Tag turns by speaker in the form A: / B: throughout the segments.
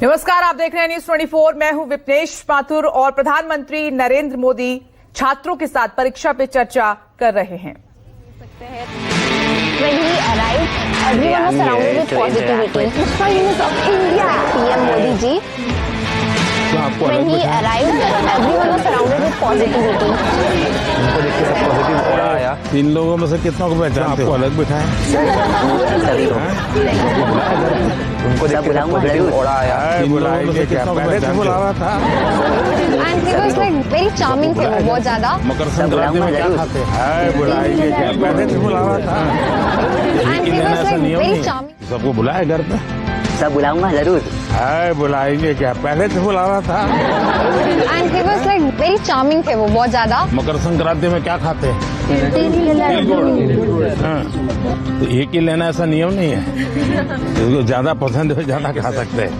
A: नमस्कार, आप देख रहे हैं न्यूज 24। मैं हूं विपनेश माथुर और प्रधानमंत्री नरेंद्र मोदी छात्रों के साथ परीक्षा पे चर्चा कर रहे हैं।
B: When he arrived, everyone was surrounded with positivity. It's the news of India, PM Modi ji. When he arrived, everyone was surrounded with positivity.
C: उनको देख के सब पॉजिटिव हो रहा आया।
D: 3 लोगों में से कितना को पहचानते हो? आपको अलग बिठाएं।
C: उनको देख के सब पॉजिटिव हो रहा आया।
D: 3 लोगों में से कितना को पहचानते हो?
B: And he was like very charming थे वो बहुत ज्यादा।
D: मकर संक्रांति में क्या खाते हैं? बुलाएंगे क्या? पहले से बुलावा था।
B: And he was like very charming.
D: सबको बुलाए घर पे?
C: सब बुलाऊंगा जरूर।
D: बुलाएंगे क्या? पहले से बुलावा था।
B: And he was like very charming थे वो बहुत ज्यादा।
D: मकर संक्रांति में क्या खाते हैं? तिल गुड़। हाँ, तो एक ही लेना ऐसा नियम नहीं है। जिसको ज्यादा पसंद है ज्यादा खा सकते हैं।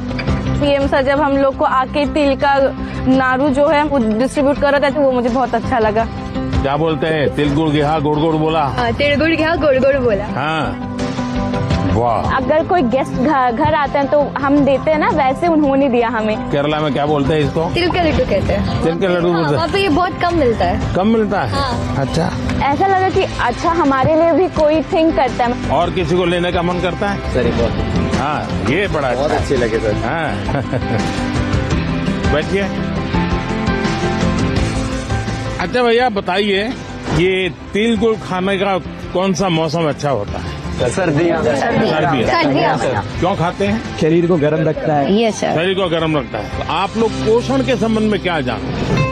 E: पीएम सर जब हम लोग को आके तिल का नारू जो है वो डिस्ट्रीब्यूट कर रहे थे, वो मुझे बहुत अच्छा लगा।
D: क्या बोलते हैं? तिल गुड़ गया गुड़ गुड़ बोला।
E: तिल गुड़ गया गुड़ गुड़ बोला।
D: हाँ, वाह।
E: अगर कोई गेस्ट घर आते हैं तो हम देते हैं ना, वैसे उन्होंने दिया हमें।
D: केरला में क्या बोलते हैं इसको?
E: तिल के लड्डू कहते हैं।
D: तिल के लड्डू बोलते हैं।
E: वहाँ पे ये बहुत कम मिलता है।
D: कम मिलता है? अच्छा।
E: ऐसा लगा कि अच्छा हमारे लिए भी कोई थिंक करता है।
D: और किसी को लेने का मन करता है?
C: सर बहुत।
D: हाँ, ये बड़ा
C: बहुत अच्छे लगे सर।
D: हाँ। बैठिए। अच्छा भैया बताइए, ये तिल गुड़ खाने का कौन सा मौसम अच्छा होता है?
C: सर्दियाँ।
D: सर्दियाँ। क्यों खाते हैं?
C: शरीर को गर्म रखता है।
B: Yes sir.
D: शरीर को गर्म रखता है। तो आप लोग पोषण के संबंध में क्या जानते हैं?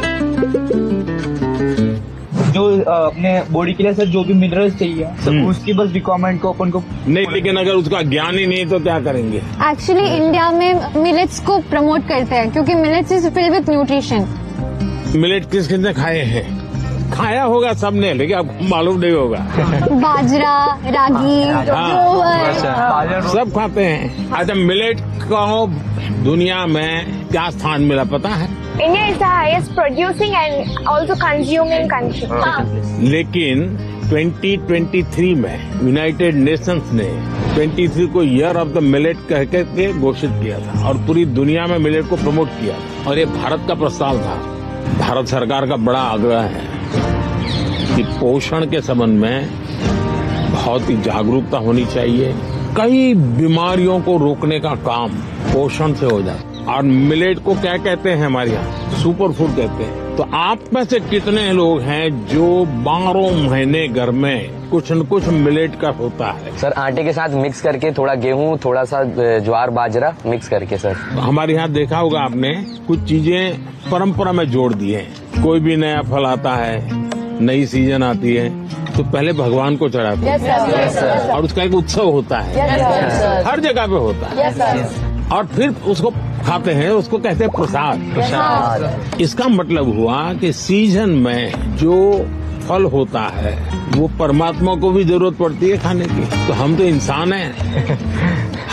F: जो अपने बॉडी के लिए सर जो भी मिनरल्स चाहिए सब उसकी बस रिक्वायरमेंट को अपन को
D: नहीं, लेकिन अगर उसका ज्ञान ही नहीं तो क्या करेंगे?
B: Actually इंडिया में मिलेट्स को प्रमोट करते हैं क्योंकि millets is filled with nutrition.
D: Millet किस किसने खाए हैं? खाया होगा सबने, लेकिन आपको मालूम नहीं होगा।
B: बाजरा, रागी, जोवर,
D: सब खाते हैं। अच्छा, मिलेट को दुनिया में क्या स्थान मिला पता है?
E: India is the highest producing and also consuming country.
D: लेकिन 2023 में यूनाइटेड नेशंस ने 23 को ईयर ऑफ द मिलेट कह के घोषित किया था और पूरी दुनिया में मिलेट को प्रमोट किया और ये भारत का प्रस्ताव था। भारत सरकार का बड़ा आग्रह है कि पोषण के संबंध में बहुत ही जागरूकता होनी चाहिए। कई बीमारियों को रोकने का काम पोषण से हो जाता है। और मिलेट को क्या कहते हैं हमारे यहाँ? सुपर फूड कहते हैं। तो आप में से कितने लोग हैं जो 12 महीने घर में कुछ न कुछ मिलेट का होता है?
C: सर आटे के साथ मिक्स करके थोड़ा गेहूं, थोड़ा सा ज्वार बाजरा मिक्स करके सर।
D: हमारे यहाँ देखा होगा आपने, कुछ चीजें परंपरा में जोड़ दी है। कोई भी नया फल आता है, नई सीजन आती है तो पहले भगवान को चढ़ाते हैं और उसका एक उत्सव होता है। हर जगह पे होता है और फिर उसको खाते हैं, उसको कहते हैं प्रसाद। इसका मतलब हुआ कि सीजन में जो फल होता है वो परमात्मा को भी जरूरत पड़ती है खाने की। तो हम तो इंसान हैं,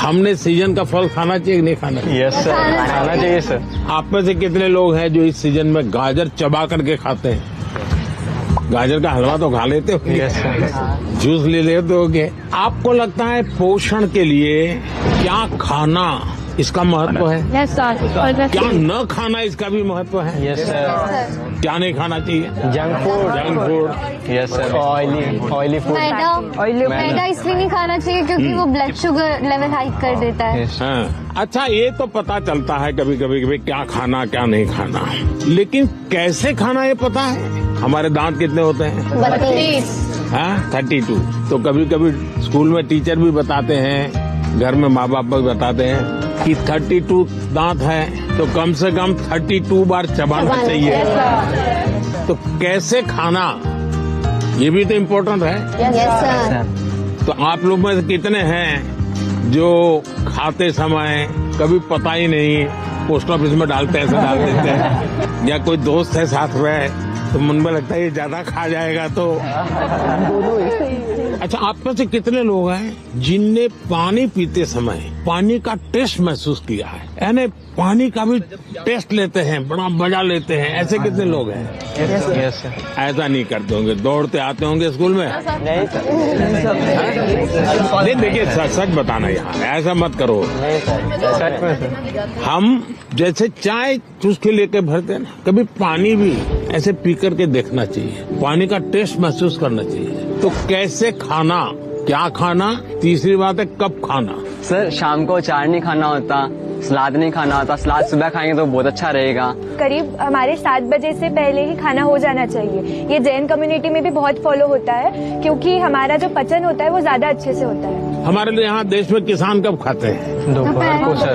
D: हमने सीजन का फल खाना चाहिए नहीं खाना चाहिए?
C: यस सर, खाना चाहिए सर।
D: आप में से कितने लोग हैं जो इस सीजन में गाजर चबा करके खाते हैं? गाजर का हलवा तो खा लेते हो, जूस ले लेते होगे। आपको लगता है पोषण के लिए क्या खाना इसका महत्व है?
E: Yes sir.
D: क्या न खाना इसका भी महत्व है?
C: Yes sir.
D: क्या नहीं खाना चाहिए?
C: Junk food. Yes sir. Oily food.
B: मैदा इसलिए नहीं खाना चाहिए क्योंकि वो ब्लड शुगर लेवल हाई कर देता है।
D: हाँ। अच्छा, ये तो पता चलता है कभी कभी क्या खाना क्या नहीं खाना, लेकिन कैसे खाना ये पता है? हमारे दांत कितने होते हैं?
B: 32।
D: हाँ, 32। तो कभी कभी स्कूल में टीचर भी बताते हैं, घर में माँ बाप भी बताते हैं कि 32 दांत है तो कम से कम 32 बार चबाना चाहिए। तो कैसे खाना, ये भी तो इम्पोर्टेंट है।
B: Yes sir.
D: तो आप लोग में से कितने हैं जो खाते समय कभी पता ही नहीं, पोस्ट ऑफिस में डालते ऐसे डाल देते हैं, या कोई दोस्त है साथ में तो मन में लगता है ये ज्यादा खा जाएगा तो। अच्छा, आप में से कितने लोग हैं जिनने पानी पीते समय पानी का टेस्ट महसूस किया है, यानी पानी का भी टेस्ट लेते हैं, बड़ा मजा लेते हैं? ऐसे कितने लोग हैं?
F: Yes sir.
D: ऐसा नहीं करते होंगे, दौड़ते आते होंगे स्कूल में?
F: नहीं
D: नहीं, देखिए सच बताना यहाँ, ऐसा मत करो।
F: सच में सर।
D: हम जैसे चाय चूस के लेके भरते हैं ना, कभी पानी भी ऐसे पी करके देखना चाहिए, पानी का टेस्ट महसूस करना चाहिए। तो कैसे खाना, क्या खाना, तीसरी बात है कब खाना।
C: सर शाम को अचार नहीं खाना होता, सलाद नहीं खाना होता, सलाद सुबह खाएंगे तो बहुत अच्छा रहेगा।
E: करीब हमारे 7 बजे से पहले ही खाना हो जाना चाहिए। ये जैन कम्युनिटी में भी बहुत फॉलो होता है, क्योंकि हमारा जो पचन होता है वो ज्यादा अच्छे से होता है।
D: हमारे लिए यहाँ देश में किसान कब खाते हैं?
F: दोपहर को सर।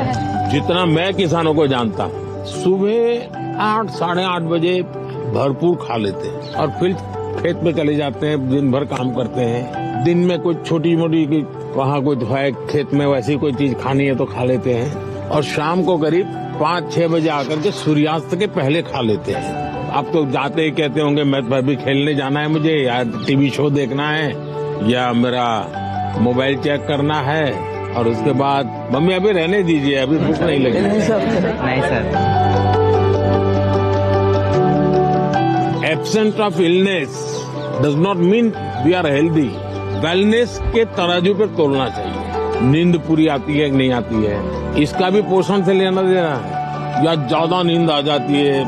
D: जितना मैं किसानों को जानता हूँ, सुबह 8 साढ़े 8 बजे भरपूर खा लेते हैं और फिर खेत में चले जाते हैं, दिन भर काम करते हैं। दिन में कोई छोटी मोटी वहाँ कोई है खेत में वैसी कोई चीज खानी है तो खा लेते हैं, और शाम को करीब 5-6 बजे आकर के सूर्यास्त के पहले खा लेते हैं। आप तो जाते ही कहते होंगे मैं भी खेलने जाना है मुझे, या टीवी शो देखना है, या मेरा मोबाइल चेक करना है, और उसके बाद मम्मी अभी रहने दीजिए, अभी भूख नहीं लगी।
F: नहीं sir.
D: Absent of illness does not mean we are healthy. Wellness के तराजू पे तोलना चाहिए। नींद पूरी आती है कि नहीं आती है, इसका भी पोषण से लेना देना है, या ज्यादा नींद आ जाती है?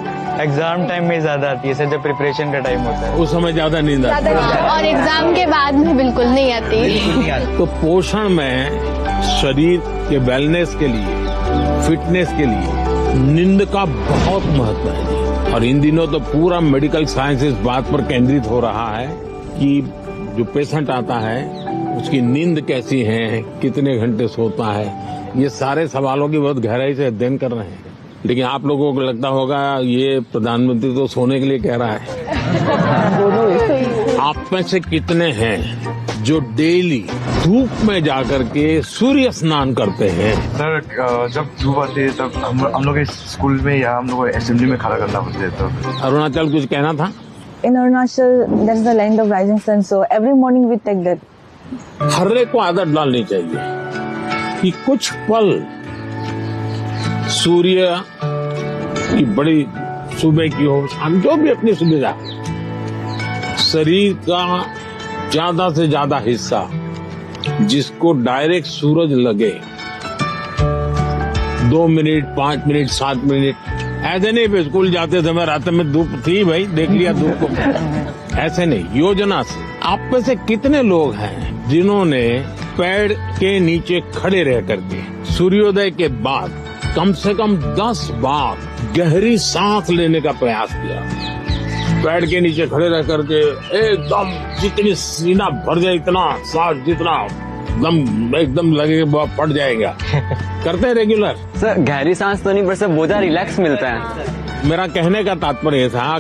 F: एग्जाम टाइम में ज्यादा आती है सर, जब प्रिपरेशन का टाइम होता है
D: उस समय ज्यादा नींद आती है,
B: और एग्जाम के बाद में बिल्कुल नहीं आती।
D: तो पोषण में शरीर के वेलनेस के लिए, फिटनेस के लिए नींद का बहुत महत्व है। और इन दिनों तो पूरा मेडिकल साइंस इस बात पर केंद्रित हो रहा है कि जो पेशेंट आता है उसकी नींद कैसी है, कितने घंटे सोता है, ये सारे सवालों की बहुत गहराई से अध्ययन कर रहे हैं। लेकिन आप लोगों को लगता होगा ये प्रधानमंत्री तो सोने के लिए कह रहा है। आप में से कितने हैं जो डेली धूप में जाकर के सूर्य स्नान करते हैं?
G: सर जब धूप आती है तब हम लोग स्कूल में या हम लोग असेंबली में खड़ा करना होता है। तो
D: अरुणाचल कुछ कहना था?
E: In Arunachal, that's the land of rising sun. So every morning we take that.
D: हर एक को आदत डालनी चाहिए कि कुछ पल सूर्य की बड़ी सुबह की हो, शाम जो भी अपनी सुविधा, शरीर का ज्यादा से ज्यादा हिस्सा जिसको डायरेक्ट सूरज लगे, 2 मिनट 5 मिनट 7 मिनट, ऐसे नहीं स्कूल जाते समय रात में धूप थी भाई देख लिया धूप को, ऐसे नहीं, योजना से। आप में से कितने लोग हैं जिन्होंने पेड़ के नीचे खड़े रह करके सूर्योदय के बाद कम से कम 10 बार गहरी सांस लेने का प्रयास किया? पेड़ के नीचे खड़े रह करके एकदम जितनी सीना भर जाए, इतना सांस जितना दम एकदम लगे फट जाएगा, करते हैं रेगुलर?
C: सर गहरी सांस तो नहीं, पर सर बहुत रिलैक्स मिलता है।
D: मेरा कहने का तात्पर्य था,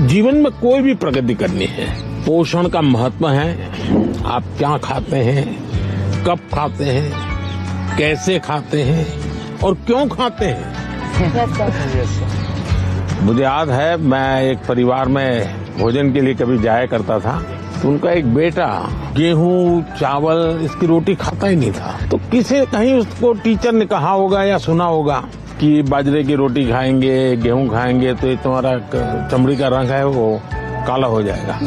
D: जीवन में कोई भी प्रगति करनी है, पोषण का महत्व है। आप क्या खाते हैं, कब खाते हैं, कैसे खाते हैं और क्यों खाते हैं? मुझे याद है मैं एक परिवार में भोजन के लिए कभी जाया करता था, तो उनका एक बेटा गेहूं चावल इसकी रोटी खाता ही नहीं था। तो किसी कहीं उसको टीचर ने कहा होगा या सुना होगा कि बाजरे की रोटी खाएंगे, गेहूं खाएंगे तो ये तुम्हारा चमड़ी का रंग है वो काला हो जाएगा।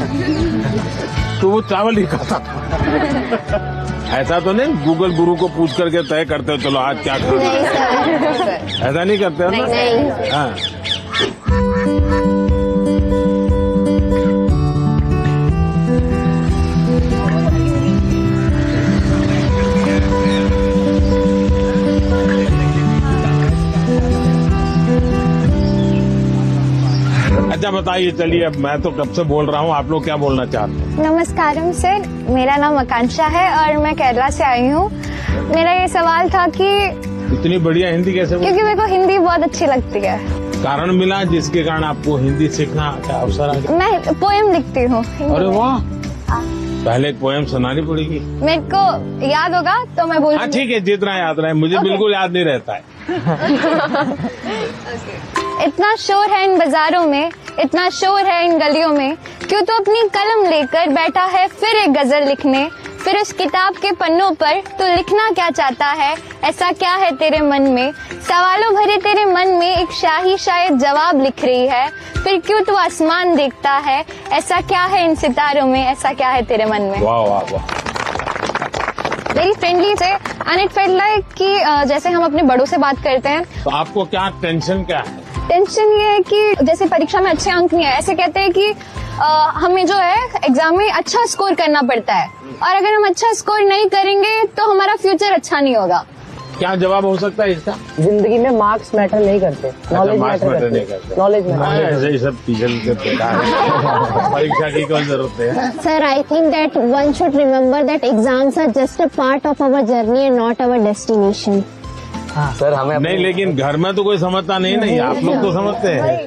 D: तो वो चावल ही खाता था। ऐसा तो नहीं गूगल गुरु को पूछ करके तय करते हो चलो आज क्या खाना है, ऐसा नहीं करते हो ना? हाँ। अच्छा बताइए, चलिए अब मैं तो कब से बोल रहा हूँ, आप लोग क्या बोलना चाहते हैं?
B: नमस्कारम सर, मेरा नाम आकांक्षा है और मैं केरला से आई हूँ। मेरा ये सवाल था कि
D: इतनी बढ़िया हिंदी कैसे
B: क्योंकि मेरे को हिंदी बहुत अच्छी लगती है।
D: कारण मिला जिसके कारण आपको हिंदी सीखना का अवसर आ गया?
B: मैं पोएम लिखती हूँ।
D: अरे वाह, पहले एक पोएम सुनानी पड़ेगी।
B: मेरे को याद होगा तो मैं बोल।
D: हाँ ठीक है, जितना याद रहे, मुझे बिल्कुल याद नहीं रहता है।
B: इतना शोर है इन बाजारों में, इतना शोर है इन गलियों में, क्यों तो अपनी कलम लेकर बैठा है फिर एक गजल लिखने। फिर उस किताब के पन्नों पर तू लिखना क्या चाहता है, ऐसा क्या है तेरे मन में। सवालों भरे तेरे मन में एक शाही शायद जवाब लिख रही है। फिर क्यों तू आसमान देखता है, ऐसा क्या है इन सितारों में, ऐसा क्या है तेरे मन में।
D: वाह वाह वाह।
B: वेरी फ्रेंडली थे एंड इट फेल्ट लाइक कि जैसे हम अपने बड़ों से बात करते हैं।
D: तो आपको क्या टेंशन क्या है?
B: टेंशन ये है कि जैसे परीक्षा में अच्छे अंक नहीं आए, ऐसे कहते हैं कि हमें जो है एग्जाम में अच्छा स्कोर करना पड़ता है, और अगर हम अच्छा स्कोर नहीं करेंगे तो हमारा फ्यूचर अच्छा नहीं होगा।
D: क्या जवाब हो सकता है इसका?
H: जिंदगी में मार्क्स मैटर नहीं करते, नॉलेज
D: मार्क्स मैटर नहीं करते।
H: नॉलेज
D: ऐसे ही सब टीचर के बेकार है। परीक्षा की कौन जरूरत है?
B: Sir, I think that one should remember that exams are just a part of our journey and not our destination.
C: Sir हमें
D: नहीं, लेकिन घर में तो कोई समझता नहीं, आप लोग तो समझते हैं।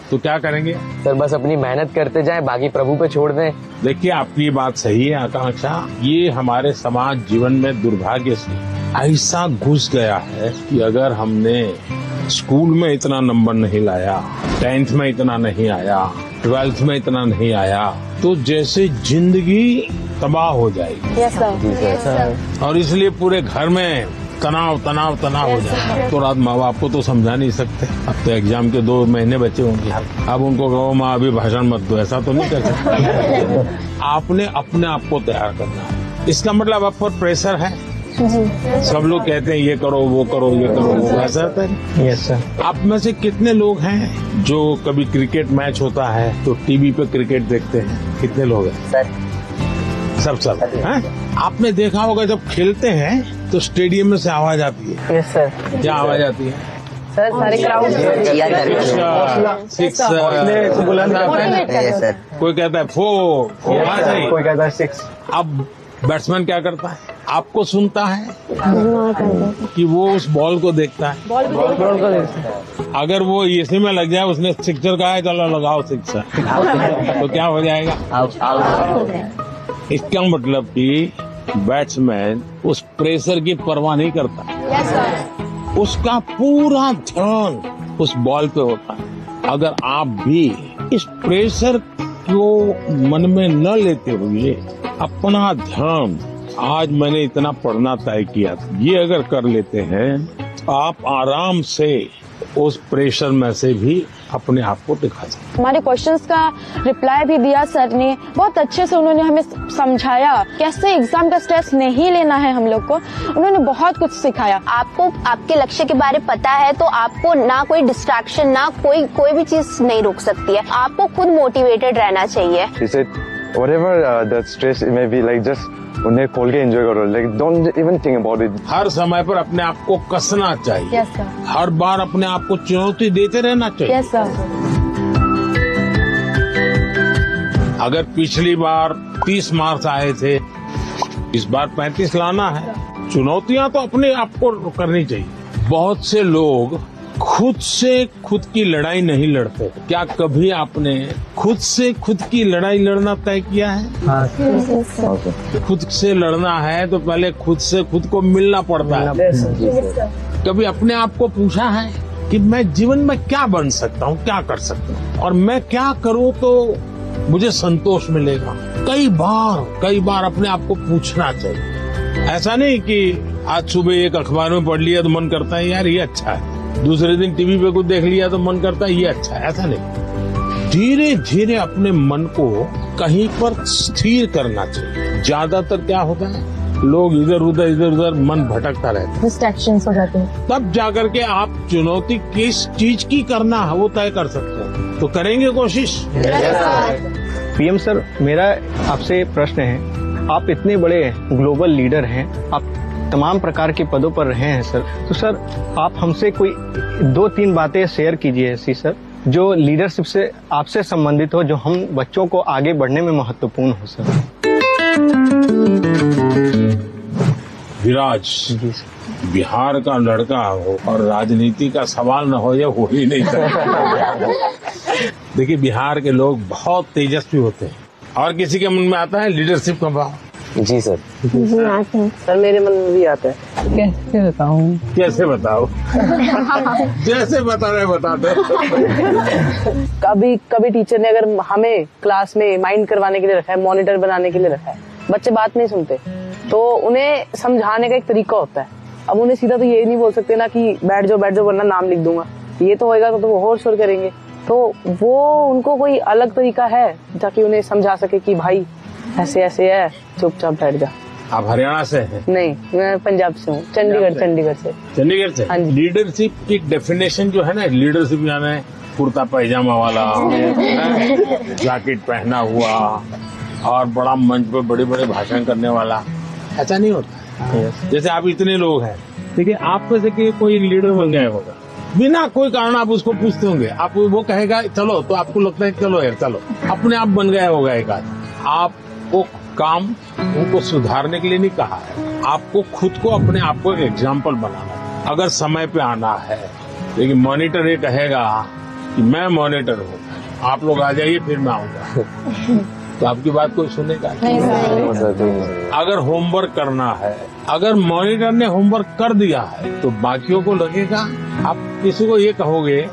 D: तो क्या करेंगे?
C: सर बस अपनी मेहनत करते जाएं, बाकी प्रभु पे छोड़ दें।
D: देखिए, आपकी ये बात सही है आकांक्षा। ये हमारे समाज जीवन में दुर्भाग्य से ऐसा घुस गया है कि अगर हमने स्कूल में इतना नंबर नहीं लाया, 10th में इतना नहीं आया, 12th में इतना नहीं आया, तो जैसे जिंदगी तबाह हो जाएगी।
H: Yes sir.
D: और इसलिए पूरे घर में तनाव तनाव तनाव हो जाता है। तो रात माँ बाप को तो समझा नहीं सकते। अब तो एग्जाम के 2 महीने बचे होंगे, अब उनको कहो माँ अभी भाषण मत दो, ऐसा तो नहीं कर सकते। आपने अपने आप को तैयार करना है। इसका मतलब आप पर प्रेशर है। सब लोग कहते हैं ये करो वो करो ये करो वो, ऐसा होता है।
H: Yes sir.
D: आप में से कितने लोग हैं जो कभी क्रिकेट मैच होता है तो टीवी पे क्रिकेट देखते हैं? कितने लोग हैं? सब हैं? आपने देखा होगा जब खेलते हैं तो स्टेडियम में से आवाज आती है।
H: Yes sir.
D: क्या आवाज आती है?
H: सर सारे क्राउड
D: सिक्स, कोई कहता है 4,
H: कोई कहता है 6।
D: अब बैट्समैन क्या करता है? आपको सुनता है कि वो उस बॉल को देखता है?
H: बॉल को देखते हैं।
D: अगर वो इसी में लग जाए, उसने सिक्सर कहा है, चलो लगाओ सिक्सर, तो क्या हो जाएगा? इसका मतलब कि बैट्समैन उस प्रेशर की परवाह नहीं करता। उसका पूरा ध्यान उस बॉल पे होता है। अगर आप भी इस प्रेशर को मन में न लेते हुए अपना ध्यान, आज मैंने इतना पढ़ना तय किया था, ये अगर कर लेते हैं, आप आराम से उस प्रेशर में से भी अपने आप को दिखा सकते।
E: हमारे क्वेश्चंस का रिप्लाई भी दिया सर ने, बहुत अच्छे से उन्होंने हमें समझाया कैसे एग्जाम का स्ट्रेस नहीं लेना है हम लोग को। उन्होंने बहुत कुछ सिखाया।
B: आपको आपके लक्ष्य के बारे में पता है तो आपको ना कोई डिस्ट्रैक्शन, ना कोई भी चीज नहीं रोक सकती है। आपको खुद मोटिवेटेड रहना चाहिए।
G: whatever the stress it may be, like just उन्हें खोल के एंजॉय करो, like don't even think about it.
D: हर समय पर अपने आप को कसना चाहिए।
E: Yes sir.
D: हर बार अपने आप को चुनौती देते रहना चाहिए।
E: Yes sir.
D: अगर पिछली बार 30 मार्क्स आए थे, इस बार 35 लाना है। चुनौतियां तो अपने आप को करनी चाहिए। बहुत से लोग खुद से खुद की लड़ाई नहीं लड़ते। क्या कभी आपने खुद से खुद की लड़ाई लड़ना तय किया है? खुद से लड़ना है तो पहले खुद से खुद को मिलना पड़ता है। कभी अपने आप को पूछा है कि मैं जीवन में क्या बन सकता हूँ, क्या कर सकता हूँ, और मैं क्या करूँ तो मुझे संतोष मिलेगा? कई बार अपने आप को पूछना चाहिए। ऐसा नहीं कि आज सुबह एक अखबार में पढ़ लिया तो मन करता है यार ये अच्छा है, दूसरे दिन टीवी पे कुछ देख लिया तो मन करता है ये अच्छा है। ऐसा नहीं, धीरे धीरे अपने मन को कहीं पर स्थिर करना चाहिए। ज्यादातर क्या होता है, लोग इधर उधर मन भटकता रहता है,
E: डिस्ट्रैक्शंस हो जाते हैं।
D: तब जाकर के आप चुनौती किस चीज की करना है वो तय कर सकते हैं। तो करेंगे कोशिश।
I: पीएम सर, मेरा आपसे प्रश्न है, आप इतने बड़े ग्लोबल लीडर हैं, आप तमाम प्रकार के पदों पर रहे हैं सर, तो सर आप हमसे कोई 2-3 बातें शेयर कीजिए ऐसी सर, जो लीडरशिप से आपसे संबंधित हो, जो हम बच्चों को आगे बढ़ने में महत्वपूर्ण हो सर।
D: विराज बिहार का लड़का हो और राजनीति का सवाल न हो, ये हो ही नहीं सकता। देखिए, बिहार के लोग बहुत तेजस्वी होते हैं। और किसी के मन में आता है लीडरशिप का भाव?
C: जी सर।
H: सर मेरे मन में भी आता है। कैसे बताऊं?
D: कैसे बताओ? जैसे बता रहे बता दो।
H: कभी कभी टीचर ने अगर हमें क्लास में माइंड करवाने के लिए रखा है, मॉनिटर बनाने के लिए रखा है, बच्चे बात नहीं सुनते, तो उन्हें समझाने का एक तरीका होता है। अब उन्हें सीधा तो ये नहीं बोल सकते ना कि बैठ जाओ वरना नाम लिख दूंगा, ये तो होएगा तो वो और शोर करेंगे। तो वो उनको कोई अलग तरीका है ताकि उन्हें समझा सके कि भाई ऐसे ऐसे है, चुपचाप बैठ जा।
D: आप हरियाणा से हैं?
H: नहीं, मैं पंजाब से हूँ, चंडीगढ़ से।
D: चंडीगढ़ से?
H: हाँ जी।
D: लीडरशिप की डेफिनेशन जो है ना, लीडरशिप यानी कुर्ता पैजामा वाला, जैकेट पहना हुआ और बड़ा मंच पे बड़े बड़े भाषण करने वाला, ऐसा नहीं होता। जैसे आप इतने लोग हैं, ठीक है, आप में से कोई लीडर बन गया होगा, बिना कोई कारण आप उसको पूछते होंगे, आप वो कहेगा चलो, तो आपको लगता है चलो यार चलो, अपने आप बन गया होगा एक आदमी। आपको काम उनको सुधारने के लिए नहीं कहा है, आपको खुद को अपने आप को एक एग्जाम्पल बनाना है। अगर समय पे आना है, लेकिन मॉनिटर ये कहेगा कि मैं मॉनिटर हूँ, आप लोग आ जाइए फिर मैं आऊंगा, तो आपकी बात कोई सुनेगा नहीं। अगर होमवर्क करना है, अगर मॉनिटर ने होमवर्क कर दिया है, तो बाकियों को लगेगा, आप किसी को ये कहोगे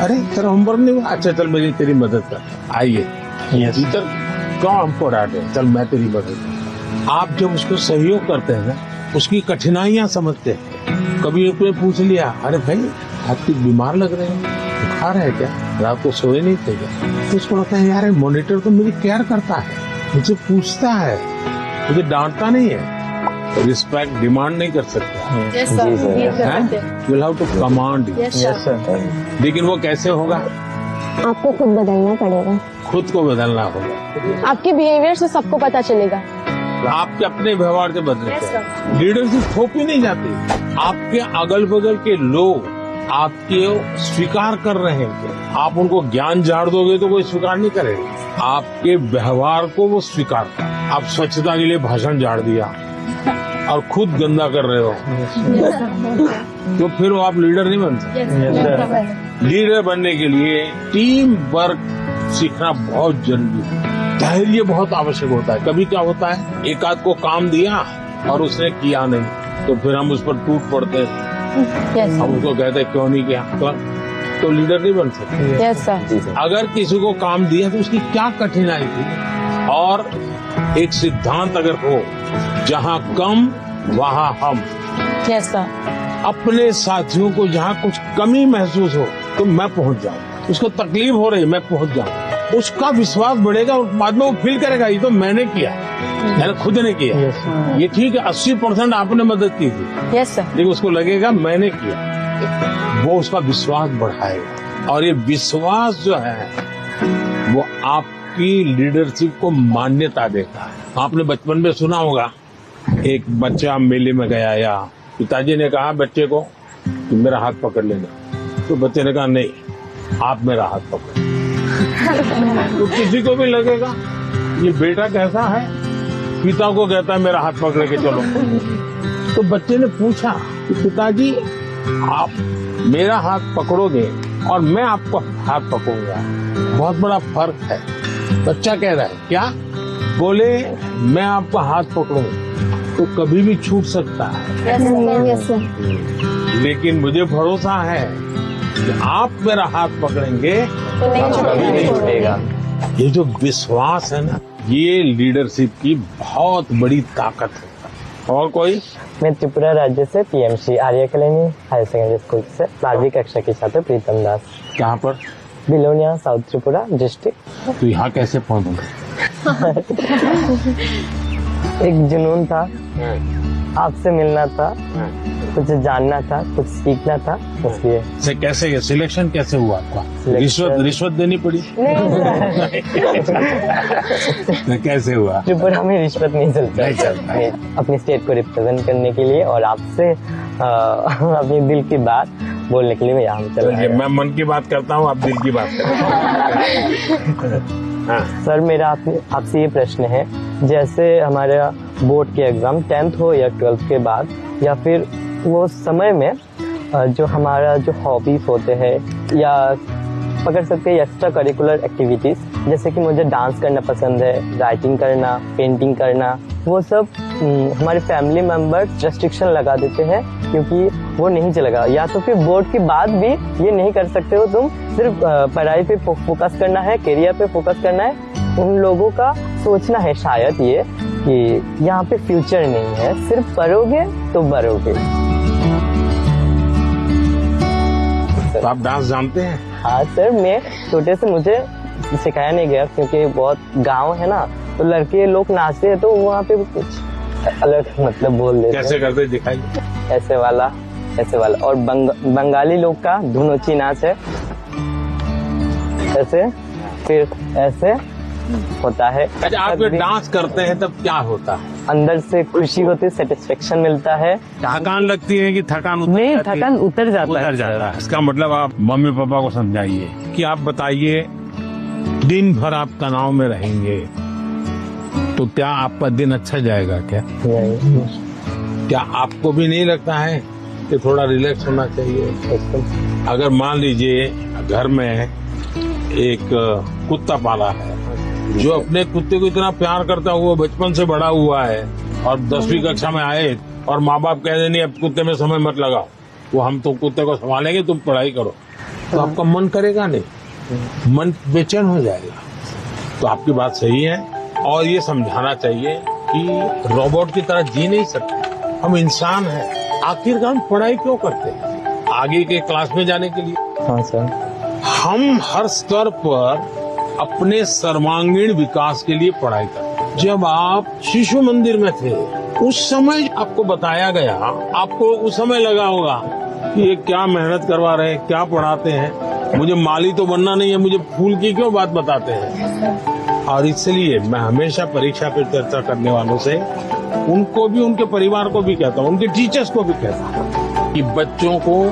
D: अरे तेरा होमवर्क नहीं हुआ, अच्छा चल मेरी तेरी मदद कर, आइए टीचर क्यों हमको डांटे, चल मैं तेरी मदद कर। आप जब उसको सहयोग करते हैं, उसकी कठिनाइयां समझते हैं। कभी एक ने पूछ लिया, अरे भाई आप कुछ बीमार लग रहे हैं, बुखार है क्या, रात को सोए नहीं थे क्या, तो उसको लगता है यार मॉनिटर तो मेरी केयर करता है, मुझे पूछता है, मुझे डांटता नहीं है। रिस्पेक्ट डिमांड नहीं कर सकता, विल हैव टू कमांड। लेकिन वो कैसे होगा?
B: आपको खुद बदलना पड़ेगा,
D: खुद को बदलना होगा।
E: आपके बिहेवियर से सबको पता चलेगा।
D: आपके अपने व्यवहार से बदलते। लीडरशिप थोप ही नहीं जाती। आपके अगल बगल के लोग आपके स्वीकार कर रहे हैं, आप उनको ज्ञान झाड़ दोगे तो कोई स्वीकार नहीं करेगा। आपके व्यवहार को वो स्वीकार कर। आप स्वच्छता के लिए भाषण झाड़ दिया और खुद गंदा कर रहे हो, तो फिर वो आप लीडर नहीं बन सकते। लीडर बनने के लिए टीम वर्क सीखना बहुत जरूरी है। धैर्य बहुत आवश्यक होता है। कभी क्या होता है, एक आध को काम दिया और उसने किया नहीं, तो फिर हम उस पर टूट पड़ते हैं। हम उसको कहते हैं क्यों नहीं किया, तो लीडर नहीं बन सकते।
E: Yes sir.
D: अगर किसी को काम दिया तो उसकी क्या कठिनाई थी, और एक सिद्धांत अगर हो, जहाँ कम वहाँ हम।
E: Yes sir.
D: अपने साथियों को जहाँ कुछ कमी महसूस हो तो मैं पहुँच जाऊँ, उसको तकलीफ हो रही मैं पहुँच जाऊँ, उसका विश्वास बढ़ेगा और बाद में वो फील करेगा ये तो मैंने किया, मैंने खुद ने किया। ये ठीक है, 80% आपने मदद की थी,
E: यस सर,
D: लेकिन उसको लगेगा मैंने किया, वो उसका विश्वास बढ़ाएगा। और ये विश्वास जो है वो आपकी लीडरशिप को मान्यता देता है। आपने बचपन में सुना होगा, एक बच्चा मेले में गया, या पिताजी ने कहा बच्चे को कि मेरा हाथ पकड़ लेना, तो बच्चे ने कहा नहीं, आप मेरा हाथ पकड़। तो किसी को भी लगेगा ये बेटा कैसा है, पिता को कहता है मेरा हाथ पकड़ के चलो। तो बच्चे ने पूछा कि पिताजी आप मेरा हाथ पकड़ोगे और मैं आपको हाथ पकड़ूंगा, बहुत बड़ा फर्क है। बच्चा कह रहा है क्या? बोले मैं आपका हाथ पकड़ूंगा तो कभी भी छूट सकता है, लेकिन मुझे भरोसा है कि आप मेरा हाथ पकड़ेंगे तो कभी नहीं छूटेगा। ये जो विश्वास है ना, ये लीडरशिप की बहुत बड़ी ताकत है। और कोई?
J: मैं त्रिपुरा राज्य से पीएमसी आर्य अकेडमी हायर सेकेंडरी स्कूल से 12वीं कक्षा की छात्र प्रीतम दास।
D: कहाँ पर?
J: Belonia, south Tripura district.
D: तो यहाँ कैसे पहुँचे?
J: एक जुनून था, आपसे मिलना था, कुछ जानना था, कुछ सीखना था, इसलिए।
D: से कैसे सिलेक्शन कैसे हुआ आपका? रिश्वत देनी पड़ी? कैसे हुआ?
J: त्रिपुरा में रिश्वत नहीं चलता। अपनी स्टेट को रिप्रेजेंट करने के लिए और आपसे अपने दिल की बात बोलने के लिए मैं यहाँ चला गया।
D: मैं मन की बात करता हूँ, आप दिल की बात करते।
J: सर मेरा आपसे ये प्रश्न है, जैसे हमारा बोर्ड के एग्जाम 10th हो या 12th के बाद, या फिर वो समय में जो हमारा जो हॉबीज होते हैं या पकड़ सकते हैं एक्स्ट्रा करिकुलर एक्टिविटीज, जैसे कि मुझे डांस करना पसंद है, राइटिंग करना, पेंटिंग करना, वो सब हमारे फैमिली मेंबर्स रेस्ट्रिक्शन लगा देते हैं क्योंकि वो नहीं चलेगा, या तो फिर बोर्ड के बाद भी ये नहीं कर सकते हो तुम, सिर्फ पढ़ाई पे फोकस करना है, करियर पे फोकस करना है। उन लोगों का सोचना है शायद ये कि यहाँ पे फ्यूचर नहीं है, सिर्फ पढ़ोगे तो बढ़ोगे।
D: तो आप डांस जानते हैं?
J: हाँ सर, मैं छोटे से मुझे सिखाया नहीं गया क्योंकि बहुत गांव है ना, तो लड़के लोग नाचते हैं तो वहाँ पे कुछ अलग मतलब बोल देते हैं।
D: कैसे करते दिखाइए?
J: ऐसे वाला, ऐसे वाला। और बंगाली लोग का धुनोची नाच है, ऐसे, फिर ऐसे होता है।
D: अच्छा, आप जब डांस करते हैं तब क्या होता है?
J: अंदर से खुशी होती है, सेटिस्फेक्शन मिलता है।
D: थकान लगती है कि थकान उतर
J: नहीं,
D: जाती है?
J: थकान उतर जाता है।
D: उतर जाता है। इसका मतलब आप मम्मी पापा को समझाइए कि आप बताइए, दिन भर आप तनाव में रहेंगे तो क्या आपका दिन अच्छा जाएगा? क्या आपको भी नहीं लगता है कि थोड़ा रिलैक्स होना चाहिए? अगर मान लीजिए घर में एक कुत्ता पाला है जो अपने कुत्ते को इतना प्यार करता हुआ बचपन से बड़ा हुआ है और 10वीं कक्षा में आए और माँ बाप कह दें नहीं अब कुत्ते में समय मत लगाओ, वो हम तो कुत्ते को संभालेंगे, तुम पढ़ाई करो, तो आपका मन करेगा नहीं, मन बेचैन हो जाएगा। तो आपकी बात सही है और ये समझाना चाहिए कि रोबोट की तरह जी नहीं सकते, हम इंसान हैं। आखिरकार हम पढ़ाई क्यों करते हैं? आगे के क्लास में जाने के लिए।
J: हाँ सर।
D: हम हर स्तर पर अपने सर्वांगीण विकास के लिए पढ़ाई करते हैं। जब आप शिशु मंदिर में थे उस समय आपको बताया गया, आपको उस समय लगा होगा कि ये क्या मेहनत करवा रहे हैं, क्या पढ़ाते हैं, मुझे माली तो बनना नहीं है, मुझे फूल की क्यों बात बताते हैं। और इसलिए मैं हमेशा परीक्षा पर चर्चा करने वालों से उनको भी, उनके परिवार को भी कहता हूँ, उनके टीचर्स को भी कहता हूँ कि बच्चों को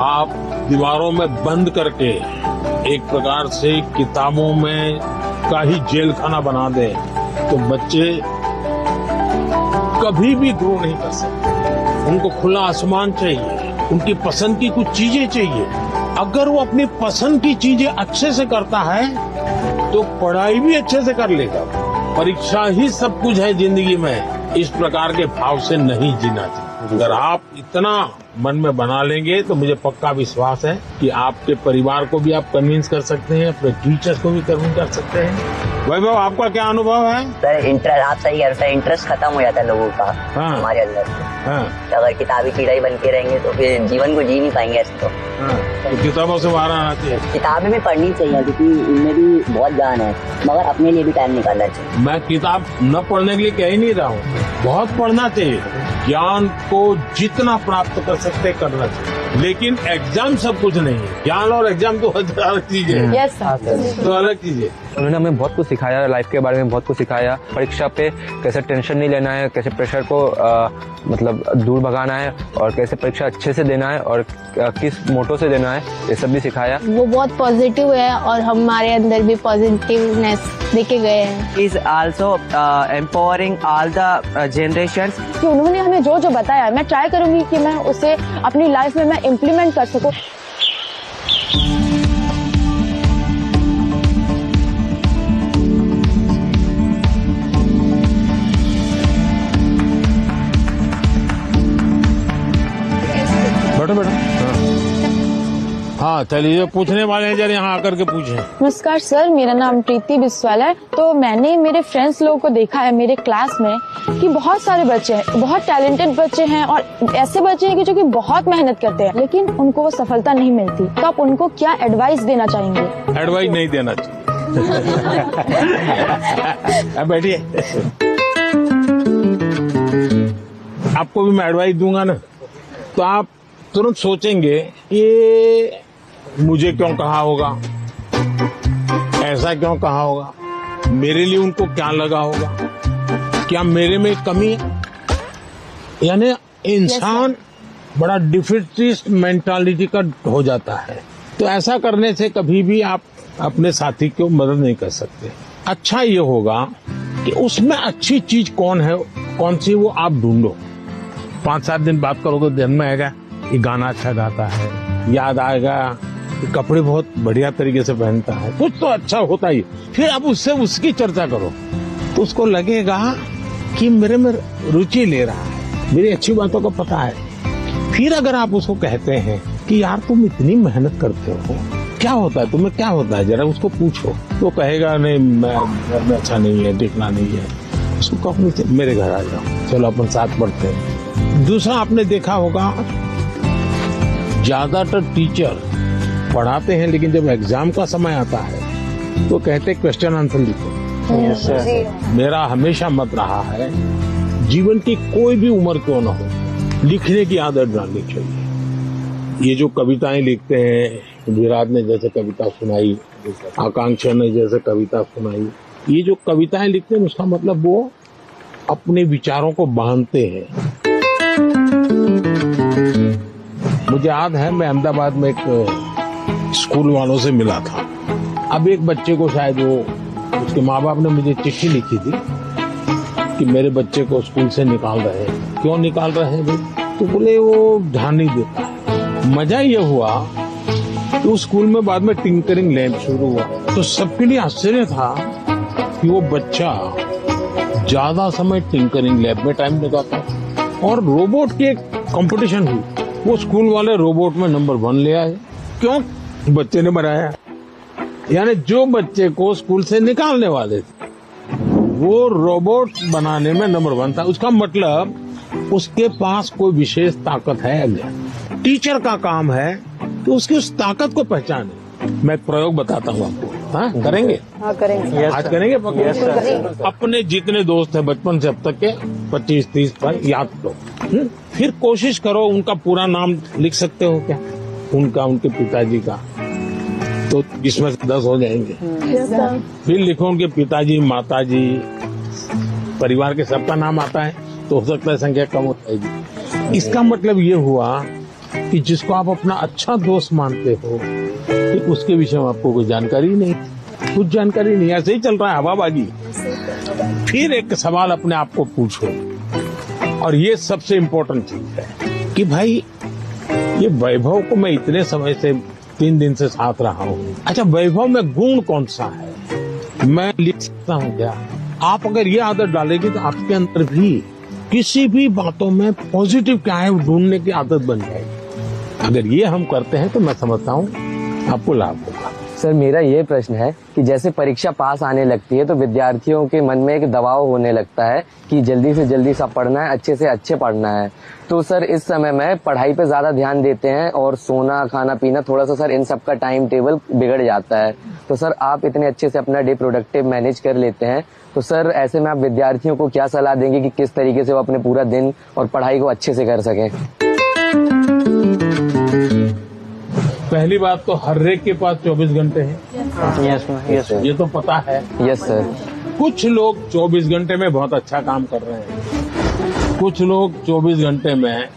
D: आप दीवारों में बंद करके एक प्रकार से किताबों में का ही जेल खाना बना दें तो बच्चे कभी भी ग्रो नहीं कर सकते। उनको खुला आसमान चाहिए, उनकी पसंद की कुछ चीजें चाहिए। अगर वो अपनी पसंद की चीजें अच्छे से करता है तो पढ़ाई भी अच्छे से कर लेगा। परीक्षा ही सब कुछ है जिंदगी में, इस प्रकार के भाव से नहीं जीना चाहिए। अगर आप इतना मन में बना लेंगे तो मुझे पक्का विश्वास है कि आपके परिवार को भी आप कन्विंस कर सकते हैं, अपने टीचर्स को भी कन्विंस कर सकते हैं। वैभव, आपका क्या अनुभव है?
K: सर इंटरेस्ट, आप सही कह रहे हैं, इंटरेस्ट खत्म हो जाता है लोगों का।
D: हाँ।
K: हमारे अंदर से।
D: हाँ।
K: अगर किताबी कीड़ा ही बन के रहेंगे तो फिर जीवन को जी नहीं पाएंगे ऐसे तो।
D: हाँ। तो किताबों से बाहर आना चाहिए।
K: किताबें भी पढ़नी चाहिए क्योंकि इनमें भी बहुत ज्ञान है, मगर अपने लिए भी टाइम निकालना चाहिए।
D: मैं किताब न पढ़ने के लिए कह ही नहीं रहा हूँ, बहुत पढ़ना चाहिए, ज्ञान को जितना प्राप्त कर सकते करना चाहिए, लेकिन एग्जाम सब कुछ नहीं है। ज्ञान और एग्जाम तो अलग चीज है।
E: यस
D: तो अलग चीज है।
C: उन्होंने हमें बहुत कुछ सिखाया, लाइफ के बारे में बहुत कुछ सिखाया, परीक्षा पे कैसे टेंशन नहीं लेना है, कैसे प्रेशर को मतलब दूर भगाना है और कैसे परीक्षा अच्छे से देना है और किस मोटो से देना है, ये सब भी सिखाया।
B: वो बहुत पॉजिटिव है और हमारे अंदर भी पॉजिटिवनेस देखे गए हैं।
K: Is also empowering all the generations.
E: कि उन्होंने हमें जो जो बताया मैं ट्राई करूंगी कि मैं उसे अपनी लाइफ में मैं इम्प्लीमेंट कर सकूं।
D: बैठो बैठो। हाँ चलिए, पूछने वाले हैं जरा यहाँ आकर के पूछें।
E: नमस्कार सर, मेरा नाम प्रीति बिस्वाल है। तो मैंने मेरे फ्रेंड्स लोगों को देखा है मेरे क्लास में कि बहुत सारे बच्चे हैं, बहुत टैलेंटेड बच्चे हैं और ऐसे बच्चे हैं कि जो कि बहुत मेहनत करते हैं लेकिन उनको वो सफलता नहीं मिलती। तो आप उनको क्या एडवाइस देना चाहेंगे?
D: एडवाइस नहीं देना चाहिए। अब बैठिए। आपको भी मैं एडवाइस दूंगा ना तो आप तुरंत सोचेंगे ये मुझे क्यों कहा होगा, ऐसा क्यों कहा होगा, मेरे लिए उनको क्या लगा होगा, क्या मेरे में कमी है। यानी इंसान बड़ा डिफिटिस्ट मेंटालिटी का हो जाता है। तो ऐसा करने से कभी भी आप अपने साथी को मदद नहीं कर सकते। अच्छा ये होगा कि उसमें अच्छी चीज कौन है, कौन सी, वो आप ढूंढो। 5-7 दिन बात करोगे, ध्यान में आएगा ये गाना अच्छा गाता है, याद आएगा ये कपड़े बहुत बढ़िया तरीके से पहनता है, कुछ तो अच्छा होता ही। फिर आप उससे उसकी चर्चा करो तो उसको लगेगा कि मेरे में रुचि ले रहा है, मेरी अच्छी बातों का पता है। फिर अगर आप उसको कहते हैं कि यार तुम इतनी मेहनत करते हो, क्या होता है तुम्हें, क्या होता है, जरा उसको पूछो, तो कहेगा नहीं मैं अच्छा नहीं है, दिखना नहीं है। उसको कहो नहीं, मेरे घर आ जाओ, चलो अपन साथ पढ़ते हैं। दूसरा, आपने देखा होगा ज्यादातर टीचर पढ़ाते हैं, लेकिन जब एग्जाम का समय आता है तो कहते क्वेश्चन आंसर लिखो। मेरा हमेशा मत रहा है, जीवन की कोई भी उम्र क्यों ना हो, लिखने की आदत डालनी चाहिए। ये जो कविताएं लिखते हैं, विराट ने जैसे कविता सुनाई, आकांक्षा ने जैसे कविता सुनाई, ये जो कविताएं लिखते हैं उसका मतलब वो अपने विचारों को बांधते हैं। मुझे याद है, मैं अहमदाबाद में एक स्कूल वालों से मिला था। अब एक बच्चे को शायद उसके माँ बाप ने मुझे चिट्ठी लिखी थी कि मेरे बच्चे को स्कूल से निकाल रहे हैं। क्यों निकाल रहे हैं भाई? तो बोले वो ध्यान नहीं देता है। मजा ये हुआ कि उस स्कूल में बाद में टिंकरिंग लैब शुरू हुआ, तो सबके लिए आश्चर्य था कि वो बच्चा ज्यादा समय टिंकरिंग लैब में टाइम लगाता। और रोबोट की एक कंपटीशन हुई, वो स्कूल वाले रोबोट में नंबर 1 ले आए। क्यों? बच्चे ने बनाया। यानी जो बच्चे को स्कूल से निकालने वाले थे वो रोबोट बनाने में नंबर 1 था। उसका मतलब उसके पास कोई विशेष ताकत है। अगर टीचर का काम है कि उसकी उस ताकत को पहचाने। मैं एक प्रयोग बताता हूँ आपको। हाँ, करेंगे?
H: हाँ, करेंगे।
D: आज करेंगे? अपने जितने दोस्त हैं बचपन से अब तक के 25-30 पर याद करो। फिर कोशिश करो उनका पूरा नाम लिख सकते हो क्या? उनके पिताजी का, तो इसमें 10 हो जाएंगे। फिर लिखो उनके पिताजी, माताजी, परिवार के सबका नाम आता है तो हो सकता है संख्या कम हो जाएगी। इसका मतलब ये हुआ कि जिसको आप अपना अच्छा दोस्त मानते हो कि उसके विषय में आपको कोई जानकारी नहीं, ऐसे ही चल रहा है हवाबाजी। फिर एक सवाल अपने आप को पूछो, और ये सबसे इम्पोर्टेंट चीज है कि भाई ये वैभव को मैं इतने समय से 3 दिन से साथ रहा हूँ, अच्छा वैभव में गुण कौन सा है, मैं लिख सकता हूँ क्या? आप अगर ये आदत डालेगी तो आपके अंदर भी किसी भी बातों में पॉजिटिव क्या है ढूंढने की आदत बन जाएगी। अगर ये हम करते हैं तो मैं समझता हूँ आपको लाभ होगा।
J: सर, मेरा ये प्रश्न है कि जैसे परीक्षा पास आने लगती है तो विद्यार्थियों के मन में एक दबाव होने लगता है कि जल्दी से जल्दी सब पढ़ना है, अच्छे से अच्छे पढ़ना है। तो सर इस समय में पढ़ाई पे ज्यादा ध्यान देते हैं और सोना, खाना पीना, थोड़ा सा सर इन सब का टाइम टेबल बिगड़ जाता है। तो सर आप इतने अच्छे से अपना डे प्रोडक्टिव मैनेज कर लेते हैं, तो सर ऐसे में आप विद्यार्थियों को क्या सलाह देंगे कि किस तरीके से वो अपने पूरा दिन और पढ़ाई को अच्छे से कर सकें?
D: पहली बात तो हर एक के पास 24 घंटे हैं।
H: यस,
D: ये तो पता है।
J: Yes sir.
D: कुछ लोग 24 घंटे में बहुत अच्छा काम कर रहे हैं, कुछ लोग 24 घंटे में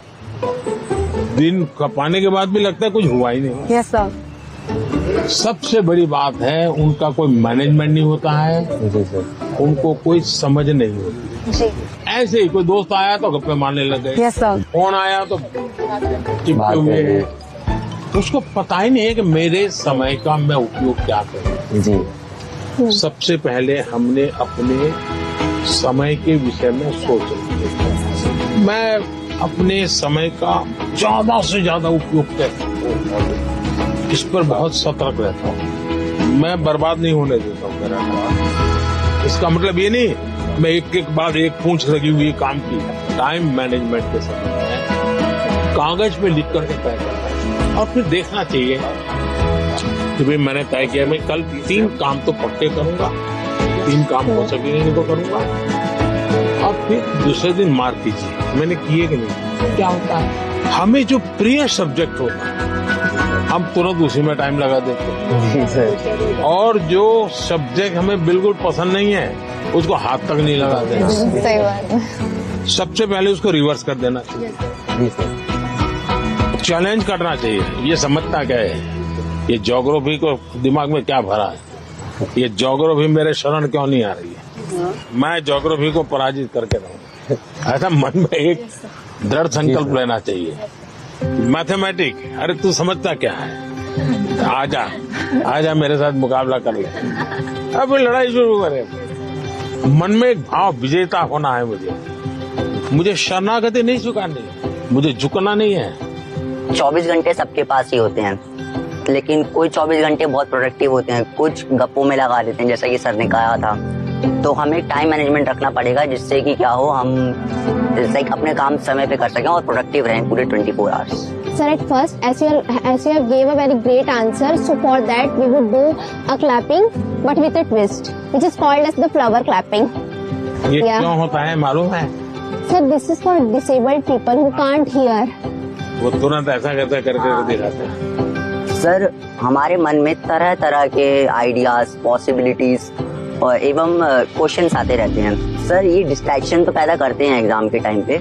D: दिन खपाने के बाद भी लगता है कुछ हुआ ही नहीं।
H: Yes sir.
D: सबसे बड़ी बात है उनका कोई मैनेजमेंट नहीं होता है।
J: जी सर।
D: उनको कोई समझ नहीं होती जी। ऐसे ही कोई दोस्त आया तो गप्पे मारने लग गए।
H: Yes sir.
D: फोन आया तो चिपके हुए हैं। उसको पता ही नहीं है कि मेरे समय का मैं उपयोग क्या करूं।
J: जी।
D: सबसे पहले हमने अपने समय के विषय में सोचना। मैं अपने समय का ज्यादा से ज्यादा उपयोग करता हूँ, इस पर बहुत सतर्क रहता हूँ। मैं बर्बाद नहीं होने देता हूँ मेरा काम। इसका मतलब ये नहीं मैं एक के बाद एक पूंछ लगी हुई काम की। टाइम मैनेजमेंट के समय में कागज पे लिख करके तय करना और फिर देखना चाहिए कि भाई मैंने तय किया मैं कल 3 काम तो पक्के करूंगा, 3 काम हो सकेंगे तो करूंगा, और फिर दूसरे दिन मार्क कीजिए मैंने किए कि नहीं। क्या होता है, हमें जो प्रिय सब्जेक्ट होता है हम तुरंत उसी में टाइम लगा देते हैं, और जो सब्जेक्ट हमें बिल्कुल पसंद नहीं है उसको हाथ तक नहीं लगाते।
B: सही बात।
D: सबसे पहले उसको रिवर्स कर देना चाहिए, चैलेंज करना चाहिए। ये समझता क्या है, ये ज्योग्राफी को दिमाग में क्या भरा है, ये ज्योग्राफी मेरे शरण क्यों नहीं आ रही है, मैं ज्योग्राफी को पराजित करके रहूं। ऐसा मन में एक दृढ़ संकल्प लेना चाहिए। मैथमेटिक, अरे तू समझता क्या है, आजा मेरे साथ मुकाबला कर ले, अब लड़ाई शुरू करे। मन में एक भाव विजेता होना है मुझे शरणागति नहीं झुकानी है, मुझे झुकना नहीं है।
K: 24 घंटे सबके पास ही होते हैं, लेकिन कोई 24 घंटे बहुत प्रोडक्टिव होते हैं, कुछ गप्पों में लगा देते हैं, जैसा कि सर ने कहा था। तो हमें टाइम मैनेजमेंट रखना पड़ेगा, जिससे कि क्या हो, हम अपने काम समय पे कर सकें और प्रोडक्टिव रहें पूरे 24 hours.
B: Sir, at first, as you have gave a very great answer, so for that we would do a clapping, but with a twist, which is called as the flower clapping.
D: ये क्यों होता है मालूम है?
B: Sir, this is for disabled people who can't hear.
D: वो तुरंत ऐसा करके दिखाते हैं।
K: सर, हमारे मन में तरह तरह के आइडियाज, पॉसिबिलिटीज और एवं क्वेश्चंस आते रहते हैं। सर, ये डिस्ट्रैक्शन तो पैदा करते हैं एग्जाम के टाइम पे।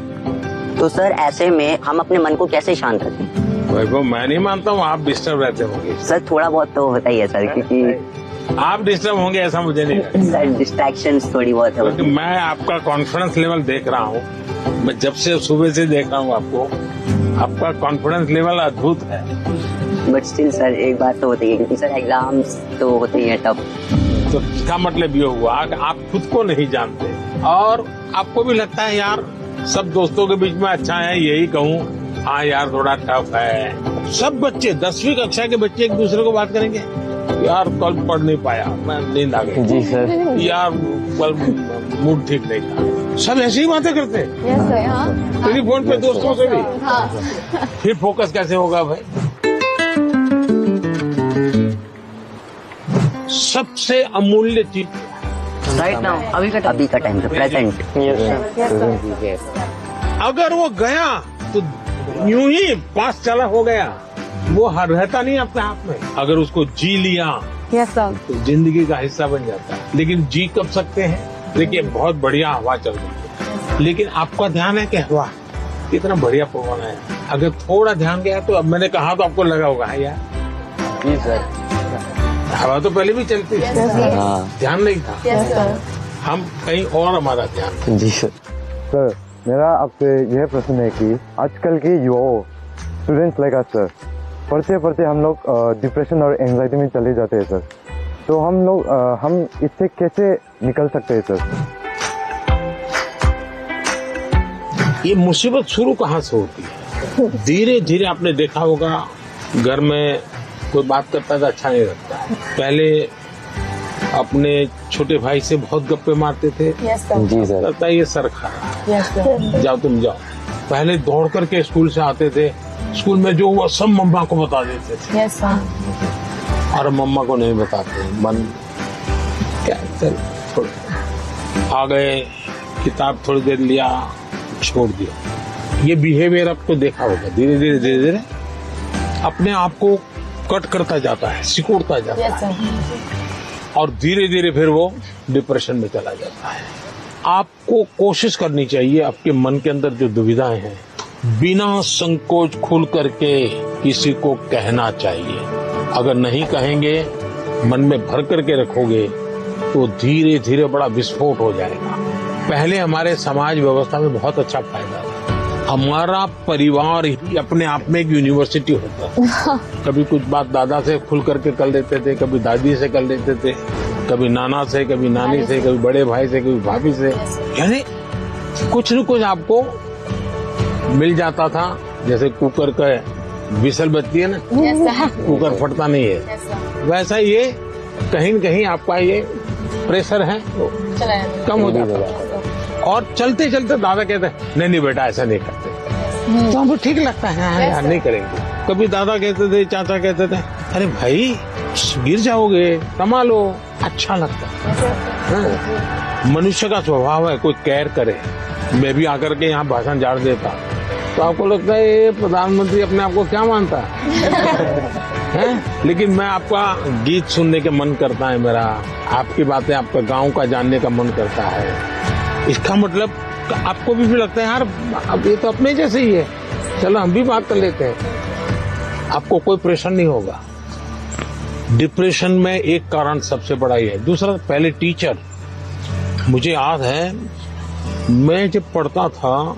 K: तो सर, ऐसे में हम अपने मन को कैसे शांत रखें?
D: वैभव, मैं नहीं मानता हूँ आप डिस्टर्ब रहते होंगे।
K: सर, थोड़ा बहुत तो होता ही है सर, क्योंकि
D: आप डिस्टर्ब होंगे ऐसा मुझे नहीं लगता।
K: सर, डिस्ट्रैक्शंस थोड़ी बहुत है।
D: क्योंकि मैं आपका कॉन्फिडेंस लेवल देख रहा हूँ, मैं जब से सुबह से देख रहा हूँ आपको, आपका कॉन्फिडेंस लेवल अद्भुत है।
K: बट स्टिल सर, एक बात तो होती है, क्योंकि सर एग्जाम्स तो होते ही है टफ।
D: तो इसका मतलब ये हुआ कि आप खुद को नहीं जानते और आपको भी लगता है यार सब दोस्तों के बीच में अच्छा है, यही कहूँ हाँ यार थोड़ा टफ है। सब बच्चे 10वीं कक्षा के बच्चे एक दूसरे को बात करेंगे, यार कल पढ़ नहीं पाया, मैं नींद आ गई।
J: जी सर।
D: यार कल मूड ठीक नहीं था। सब ऐसी ही बातें करते हैं टेलीफोन पे दोस्तों से भी। फिर फोकस कैसे होगा भाई? सबसे अमूल्य चीज
K: राइट नाउ, अभी का टाइम, प्रेजेंट।
D: अगर वो गया तो यूं ही पास चला हो गया, वो रहता नहीं अपने हाथ में। अगर उसको जी लिया तो जिंदगी का हिस्सा बन जाता है। लेकिन जी कब सकते हैं? देखिए, बहुत बढ़िया हवा चल रही है, लेकिन आपका ध्यान है कि हवा कितना बढ़िया पवन है। अगर थोड़ा ध्यान गया तो, अब मैंने कहा तो आपको लगा होगा यार।
J: जी सर।
D: हवा तो पहले भी चलती है, ध्यान नहीं था। हम कहीं और हमारा ध्यान।
J: जी सर।
G: सर, मेरा आपसे यह प्रश्न है कि आजकल के युवाओं, स्टूडेंट्स लाइक अस सर, पढ़ते पढ़ते हम लोग डिप्रेशन और एंजाइटी में चले जाते हैं सर। तो हम इससे कैसे निकल सकते हैं सर?
D: ये मुसीबत शुरू कहाँ से होती है? धीरे धीरे आपने देखा होगा, घर में कोई बात करता था अच्छा नहीं लगता। पहले अपने छोटे भाई से बहुत गप्पे मारते थे।
J: जी सर।
D: लगता है ये सर खा रहा, जाओ तुम जाओ। पहले दौड़ करके स्कूल से आते थे, स्कूल में जो हुआ सब मम्मा को बता देते थे। और मम्मा को नहीं बताते, मन क्या चल छोड़, आ गए, किताब थोड़ी देर लिया, छोड़ दिया। ये बिहेवियर आपको देखा होगा, धीरे धीरे अपने आप को कट करता जाता है, सिकुड़ता जाता है और धीरे धीरे फिर वो डिप्रेशन में चला जाता है। आपको कोशिश करनी चाहिए, आपके मन के अंदर जो दुविधाएं हैं, बिना संकोच खुल करके किसी को कहना चाहिए। अगर नहीं कहेंगे, मन में भर करके रखोगे, तो धीरे धीरे बड़ा विस्फोट हो जाएगा। पहले हमारे समाज व्यवस्था में बहुत अच्छा फायदा था। हमारा परिवार ही अपने आप में एक यूनिवर्सिटी होता है। कभी कुछ बात दादा से खुल करके कर लेते थे, कभी दादी से कर लेते थे, कभी नाना से, कभी नानी से, कभी बड़े भाई से, कभी भाभी से। यानी कुछ न कुछ आपको मिल जाता था। जैसे कुकर का विसल बजती है ना, कुकर फटता नहीं है, वैसा ये कहीं न कहीं आपका ये प्रेशर है वो कम हो जाता है। और चलते चलते दादा कहते हैं नहीं बेटा ऐसा नहीं करते, तो हमको ठीक लगता है हाँ यार नहीं करेंगे। कभी दादा कहते थे, चाचा कहते थे अरे भाई गिर जाओगे, संभालो, अच्छा लगता है। मनुष्य का स्वभाव है कोई केयर करे। मैं भी आकर के यहाँ भाषण झाड़ देता तो आपको लगता है ये प्रधानमंत्री अपने आप को क्या मानता है? लेकिन मैं आपका गीत सुनने के मन करता है मेरा, आपकी बातें, आपका गांव का जानने का मन करता है। इसका मतलब आपको भी लगता है यार अब ये तो अपने जैसे ही है, चलो हम भी बात कर लेते हैं। आपको कोई प्रेशर नहीं होगा। डिप्रेशन में एक कारण सबसे बड़ा ही है। दूसरा, पहले टीचर, मुझे याद है मैं जब पढ़ता था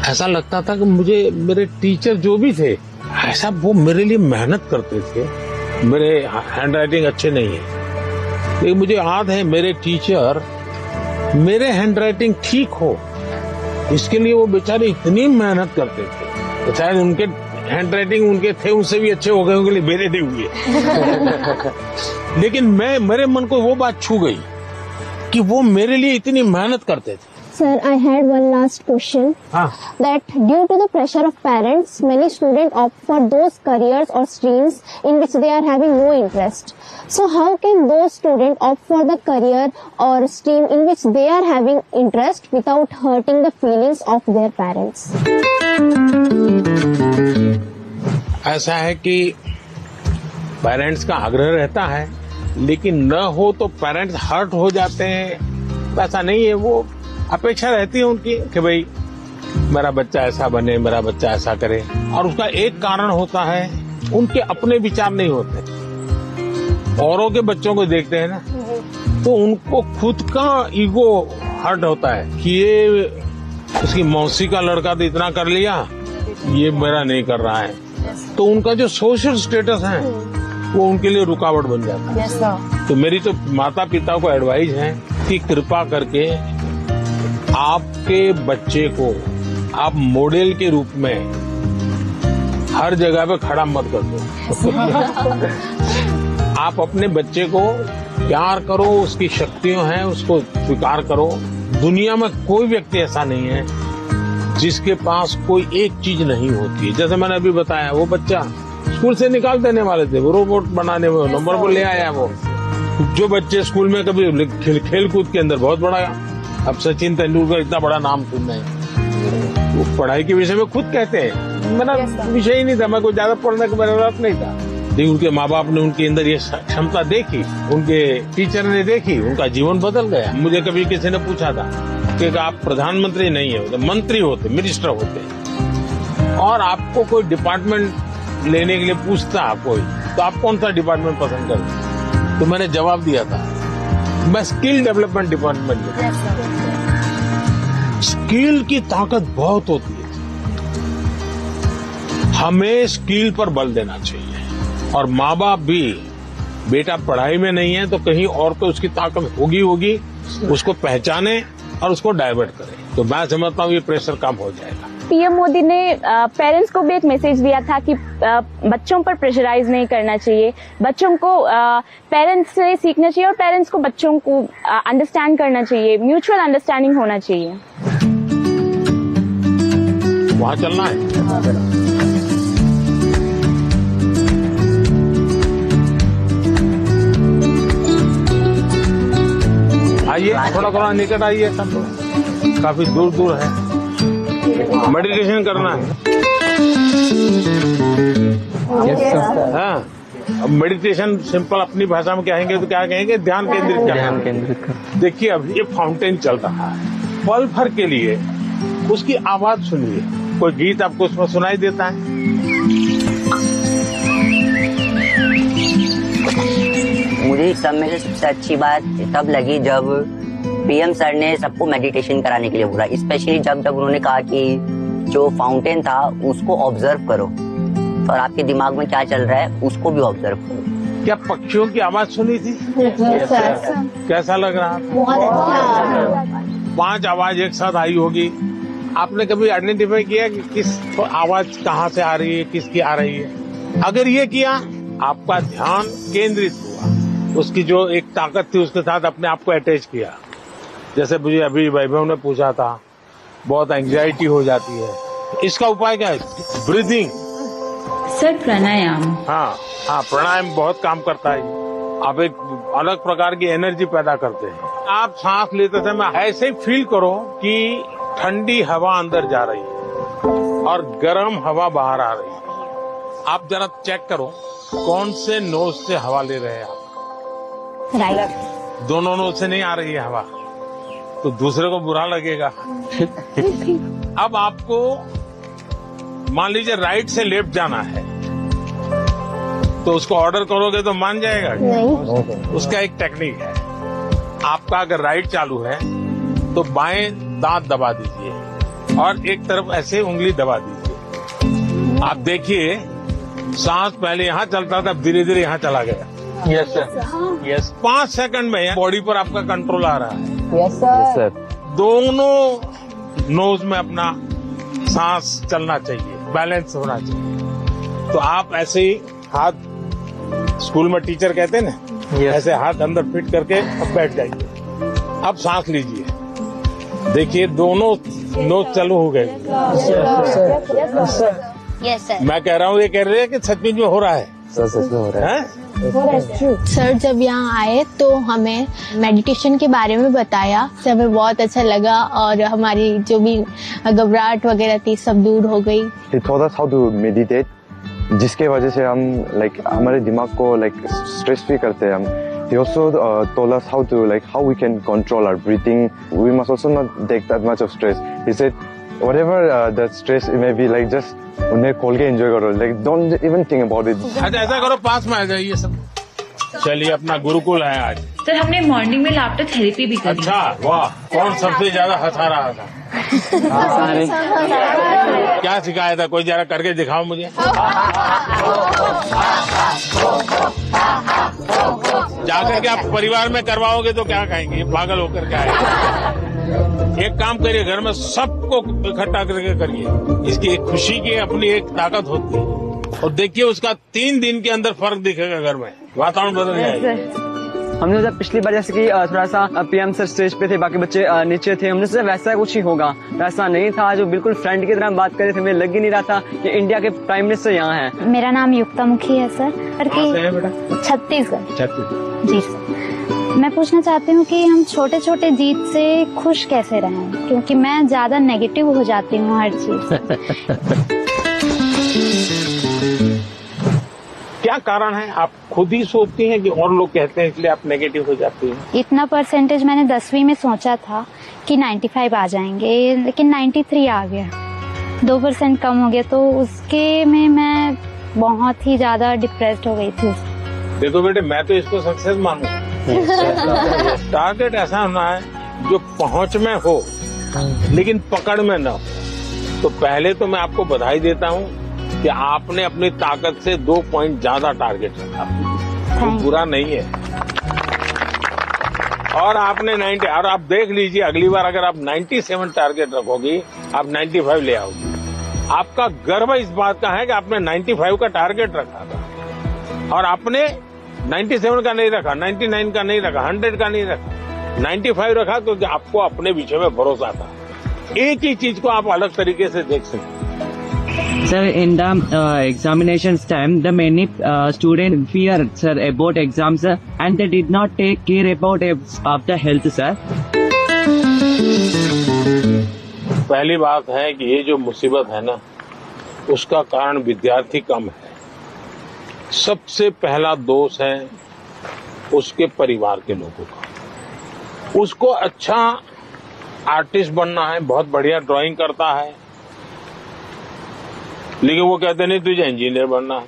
D: ऐसा लगता था कि मुझे मेरे टीचर जो भी थे ऐसा वो मेरे लिए मेहनत करते थे। मेरे हैंड राइटिंग अच्छे नहीं है लेकिन मुझे याद है मेरे टीचर मेरे हैंडराइटिंग ठीक हो इसके लिए वो बेचारे इतनी मेहनत करते थे, तो शायद उनके हैंडराइटिंग उनके थे उनसे भी अच्छे हो गए होंगे, मेरे नहीं हुए। लेकिन मेरे मन को वो बात छू गई कि वो मेरे लिए इतनी मेहनत करते थे।
B: Sir, I had one last question. That due to the pressure of parents, many students opt for those careers or streams in which they are having no interest. So how can those students opt for the career or stream in which they are having interest without hurting the feelings of their parents?
D: ऐसा है कि parents का आग्रह रहता है, लेकिन न हो तो पेरेंट्स हर्ट हो जाते हैं। ऐसा नहीं है, वो अपेक्षा रहती है उनकी कि भाई मेरा बच्चा ऐसा बने, मेरा बच्चा ऐसा करे। और उसका एक कारण होता है, उनके अपने विचार नहीं होते। औरों के बच्चों को देखते हैं ना, तो उनको खुद का ईगो हर्ट होता है कि ये उसकी मौसी का लड़का तो इतना कर लिया, ये मेरा नहीं कर रहा है। तो उनका जो सोशल स्टेटस है वो उनके लिए रुकावट बन जाता है। तो मेरी तो माता पिता को एडवाइस है कि कृपा करके आपके बच्चे को आप मॉडल के रूप में हर जगह पे खड़ा मत कर दो। आप अपने बच्चे को प्यार करो, उसकी शक्तियां हैं उसको स्वीकार करो। दुनिया में कोई व्यक्ति ऐसा नहीं है जिसके पास कोई एक चीज नहीं होती है। जैसे मैंने अभी बताया, वो बच्चा स्कूल से निकाल देने वाले थे, वो रोबोट बनाने में नंबर पर ले आया। वो जो बच्चे स्कूल में कभी खेल कूद के अंदर बहुत बड़ा, अब सचिन तेंदुलकर इतना बड़ा नाम सुन रहे हैं, वो पढ़ाई के विषय में खुद कहते हैं मेरा विषय ही नहीं था, मैं कोई ज्यादा पढ़ने का मेरा रस नहीं था। लेकिन उनके माँ बाप ने उनके अंदर ये क्षमता देखी, उनके टीचर ने देखी, उनका जीवन बदल गया। मुझे कभी किसी ने पूछा था कि आप प्रधानमंत्री नहीं है, तो मंत्री होते, मिनिस्टर होते, और आपको कोई डिपार्टमेंट लेने के लिए पूछता कोई, तो आप कौन सा डिपार्टमेंट पसंद करते? तो मैंने जवाब दिया था मैं स्किल डेवलपमेंट डिपार्टमेंट में। स्किल की ताकत बहुत होती है, हमें स्किल पर बल देना चाहिए। और माँ बाप भी, बेटा पढ़ाई में नहीं है तो कहीं और तो उसकी ताकत होगी, उसको पहचाने और उसको डाइवर्ट करें। तो मैं समझता हूँ ये प्रेशर कम हो जाएगा।
E: पीएम मोदी ने पेरेंट्स को भी एक मैसेज दिया था कि बच्चों पर प्रेशराइज नहीं करना चाहिए, बच्चों को पेरेंट्स से सीखना चाहिए और पेरेंट्स को बच्चों को अंडरस्टैंड करना चाहिए, म्यूचुअल अंडरस्टैंडिंग होना चाहिए।
D: वहाँ चलना है। आइए थोड़ा निकट आइए, सब लोग काफी दूर दूर है, मेडिटेशन करना है। हाँ, मेडिटेशन सिंपल अपनी भाषा में कहेंगे तो क्या कहेंगे, ध्यान केंद्रित कर। देखिए अब ये फाउंटेन चल रहा है, पल भर के लिए उसकी आवाज सुनिए। कोई गीत आपको उसमें सुनाई देता है?
K: मुझे इस सब में से सबसे अच्छी बात तब लगी जब पीएम सर ने सबको मेडिटेशन कराने के लिए बोला, स्पेशली जब उन्होंने कहा कि जो फाउंटेन था उसको ऑब्जर्व करो और आपके दिमाग में क्या चल रहा है उसको भी ऑब्जर्व करो।
D: क्या पक्षियों की आवाज सुनी थी? कैसा लग रहा था? 5 आवाज एक साथ आई होगी। आपने कभी आइडेंटिफाई किया कि किस आवाज कहाँ से आ रही है, किसकी आ रही है? अगर ये किया, आपका ध्यान केंद्रित हुआ, उसकी जो एक ताकत थी उसके साथ अपने आप को अटैच किया। जैसे मुझे अभी वैभव ने पूछा था, बहुत एंजाइटी हो जाती है, इसका उपाय क्या है? ब्रीदिंग
L: सर, प्राणायाम।
D: हाँ, प्राणायाम बहुत काम करता है। आप एक अलग प्रकार की एनर्जी पैदा करते हैं। आप सांस लेते समय ऐसे फील करो कि ठंडी हवा अंदर जा रही है और गर्म हवा बाहर आ रही है। आप जरा चेक करो कौन से नोज से हवा ले रहे हैं आप?
B: राइट।
D: दोनों नोज से नहीं आ रही है हवा, तो दूसरे को बुरा लगेगा। अब आपको मान लीजिए राइट से लेफ्ट जाना है, तो उसको ऑर्डर करोगे तो मान जाएगा?
B: नहीं।
D: उसका एक टेक्निक है, आपका अगर राइट चालू है तो बाएं दांत दबा दीजिए और एक तरफ ऐसे उंगली दबा दीजिए। आप देखिए सांस पहले यहाँ चलता था, धीरे धीरे यहाँ चला गया। Yes sir, yes. 5 सेकंड में बॉडी पर आपका कंट्रोल आ रहा है।
H: Yes sir.
D: दोनों नोज में अपना सांस चलना चाहिए, बैलेंस होना चाहिए। तो आप ऐसे ही हाथ, स्कूल में टीचर कहते हैं ना, ऐसे हाथ अंदर फिट करके अब बैठ जाइए। अब सांस लीजिए, देखिए दोनों नोज चालू हो गए।
B: Yes sir.
D: मैं कह रहा हूँ, ये कह रहे हैं कि सचमुच में हो रहा है।
C: सर सच में हो रहा है।
M: सर जब यहाँ आए तो हमें मेडिटेशन के बारे में बताया, तो हमें बहुत अच्छा लगा और हमारी जो भी घबराहट वगैरह थी सब दूर हो गई।
G: He taught us how to meditate, जिसके वजह से हम हमारे दिमाग को स्ट्रेस फ्री करते हैं हम। He also told us how we can control our breathing. We must also not take that much of stress. He said, whatever that stress it may be, just उन्हें खोल के एंजॉय करो, don't even think about it.
D: अच्छा ऐसा करो, पास में आ जाइए सब। चलिए, अपना गुरुकुल है आज।
L: सर हमने मॉर्निंग में लाफ्टर थेरेपी भी करी।
D: अच्छा, वाह। कौन सबसे ज्यादा हंसा रहा था? क्या सिखाया था? कोई जरा करके दिखाओ मुझे। जाकर के आप परिवार में करवाओगे तो क्या कहेंगे, पागल होकर के आए। एक काम करिए, घर में सबको इकट्ठा करके करिए। इसकी एक खुशी की अपनी एक ताकत होती है, और देखिए उसका 3 दिन के अंदर फर्क दिखेगा, घर में वातावरण बदल जाएगा।
J: हमने जब पिछली बार जैसे कि थोड़ा सा पीएम सर स्टेज पे थे, बाकी बच्चे नीचे थे, हमने सोचा वैसा कुछ ही होगा। वैसा नहीं था, जो बिल्कुल फ्रेंड की तरह बात कर रहे थे। मुझे लग ही नहीं रहा था कि इंडिया के प्राइम मिनिस्टर यहाँ हैं।
B: मेरा नाम युक्ता मुखी है सर, छत्तीसगढ़। जी सर। मैं पूछना चाहती हूँ कि हम छोटे छोटे जीत से खुश कैसे रहें, क्योंकि मैं ज्यादा नेगेटिव हो जाती हूँ हर चीज।
D: क्या कारण है? आप खुद ही सोचती हैं कि और लोग कहते हैं इसलिए आप नेगेटिव हो जाती हैं?
B: इतना परसेंटेज मैंने 10वीं में सोचा था कि 95 आ जाएंगे, लेकिन 93 आ गया। 2% कम हो गया, तो उसके में मैं बहुत ही ज्यादा डिप्रेस्ड हो गई थी।
D: देखो बेटे, मैं तो इसको सक्सेस मानूंगा। टारगेट ऐसा होना है जो पहुंच में हो लेकिन पकड़ में न हो। तो पहले तो मैं आपको बधाई देता हूं कि आपने अपनी ताकत से 2 पॉइंट ज्यादा टारगेट रखा, तो बुरा नहीं है। और आपने 90, और आप देख लीजिए अगली बार अगर आप 97 टारगेट रखोगी, आप 95 ले आओगी। आपका गर्व इस बात का है कि आपने 95 का टारगेट रखा था, और आपने 97 का नहीं रखा, 99 का नहीं रखा, 100 का नहीं रखा, 95 रखा, क्योंकि आपको अपने विषय में भरोसा था। एक ही चीज को आप अलग तरीके से देख सकते।
N: Sir, in the examinations time, the many students fear, sir, about exams, and they did not take care about of the health, sir.
D: पहली बात है कि ये जो मुसीबत है ना, उसका कारण विद्यार्थी कम है। सबसे पहला दोष है उसके परिवार के लोगों का। उसको अच्छा आर्टिस्ट बनना है, बहुत बढ़िया ड्राइंग करता है, लेकिन वो कहते नहीं तुझे इंजीनियर बनना है,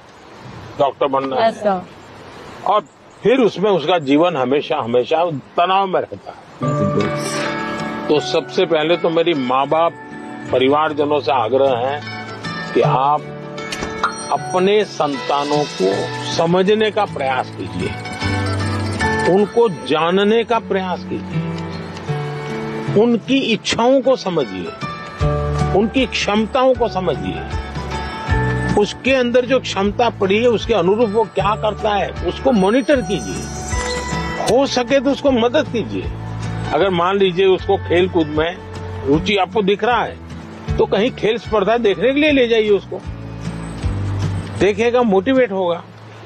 D: डॉक्टर बनना है, और फिर उसमें उसका जीवन हमेशा हमेशा तनाव में रहता है। तो सबसे पहले तो मेरी माँ बाप, परिवारजनों से आग्रह है कि आप अपने संतानों को समझने का प्रयास कीजिए, उनको जानने का प्रयास कीजिए, उनकी इच्छाओं को समझिए, उनकी क्षमताओं को समझिए। उसके अंदर जो क्षमता पड़ी है उसके अनुरूप वो क्या करता है उसको मॉनिटर कीजिए। हो सके तो उसको मदद कीजिए। अगर मान लीजिए उसको खेल कूद में रुचि आपको दिख रहा है तो कहीं खेल स्पर्धा देखने के लिए ले जाइए उसको, देखेगा, मोटिवेट होगा।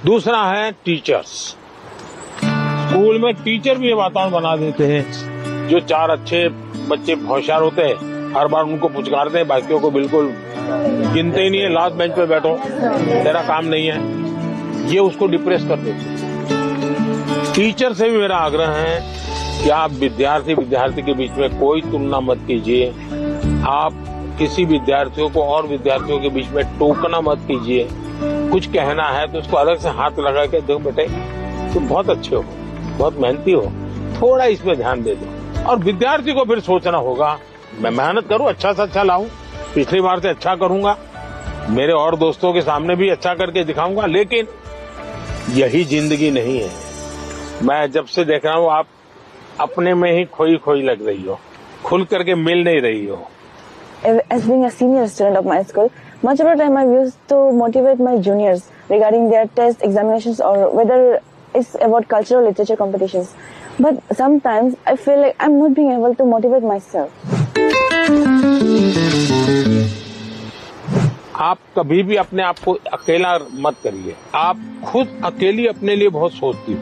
D: दूसरा है टीचर्स। स्कूल में टीचर भी ये वातावरण बना देते हैं, जो 4 अच्छे बच्चे होशियार होते हैं हर बार उनको पुचकारते हैं, बाकियों को बिल्कुल गिनते ही नहीं है, लास्ट बेंच पे बैठो, तेरा काम नहीं है, ये उसको डिप्रेस कर देते हैं। टीचर से भी मेरा आग्रह है कि आप विद्यार्थी के बीच में कोई तुलना मत कीजिए। आप किसी विद्यार्थियों को और विद्यार्थियों के बीच में टोकना मत कीजिए। कुछ कहना है तो उसको अलग से हाथ लगा के दो, बेटे तुम बहुत अच्छे हो, बहुत मेहनती हो, थोड़ा इसमें ध्यान दे दो। और विद्यार्थी को फिर सोचना होगा मैं मेहनत करूं, अच्छा से अच्छा लाऊं, पिछली बार से अच्छा करूंगा, मेरे और दोस्तों के सामने भी अच्छा करके दिखाऊंगा, लेकिन यही जिंदगी नहीं है। मैं जब से देख रहा हूँ आप अपने में ही खोई खोई लग रही हो, खुल करके मिल नहीं रही हो।
E: As being a senior student of my school, much of the time I used to motivate my juniors regarding their test examinations or whether it's about cultural literature competitions. But sometimes I feel like I'm not being able to motivate myself.
D: आप कभी भी अपने आप को अकेला मत करिए। आप खुद अकेली अपने लिए बहुत सोचती हो,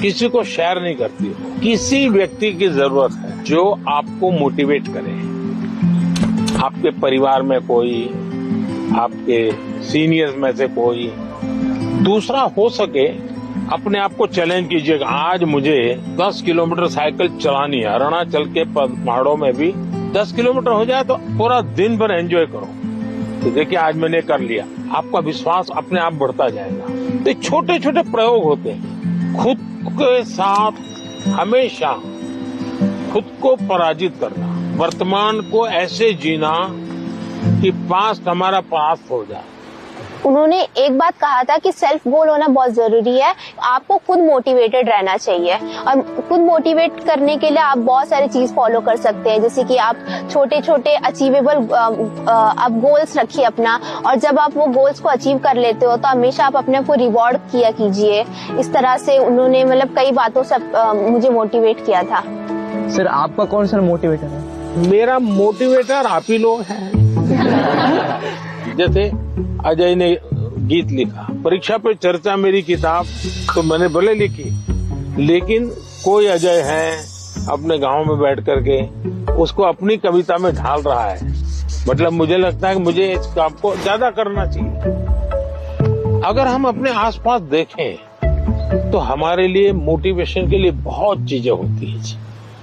D: किसी को शेयर नहीं करती हो। किसी व्यक्ति की जरूरत है जो आपको मोटिवेट करे। आपके परिवार में कोई, आपके सीनियर्स में से कोई, दूसरा हो सके अपने आप को चैलेंज कीजिएगा। आज मुझे 10 किलोमीटर साइकिल चलानी है, अरुणाचल के पहाड़ों में भी 10 किलोमीटर हो जाए तो पूरा दिन भर एंजॉय करो। तो देखिए आज मैंने कर लिया, आपका विश्वास अपने आप बढ़ता जाएगा। तो छोटे छोटे प्रयोग होते हैं। खुद के साथ हमेशा खुद को पराजित करना, वर्तमान को ऐसे जीना कि पास्ट हमारा पास्ट हो जाए।
B: उन्होंने एक बात कहा था कि सेल्फ गोल होना बहुत जरूरी है। आपको खुद मोटिवेटेड रहना चाहिए और खुद मोटिवेट करने के लिए आप बहुत सारी चीज फॉलो कर सकते हैं, जैसे कि आप छोटे छोटे अचीवेबल आप गोल्स रखिए अपना, और जब आप वो गोल्स को अचीव कर लेते हो तो हमेशा आप अपने आप को रिवॉर्ड किया कीजिए। इस तरह से उन्होंने मतलब कई बातों से मुझे मोटिवेट किया था।
J: सर आपका कौन सा मोटिवेटर है?
D: मेरा मोटिवेटर आप ही लोग हैं। जैसे अजय ने गीत लिखा, परीक्षा पे चर्चा मेरी किताब, तो मैंने भले लिखी, लेकिन कोई अजय है अपने गांव में बैठ करके उसको अपनी कविता में ढाल रहा है। मतलब मुझे लगता है कि मुझे इस काम को ज्यादा करना चाहिए। अगर हम अपने आसपास देखें तो हमारे लिए मोटिवेशन के लिए बहुत चीजें होती है।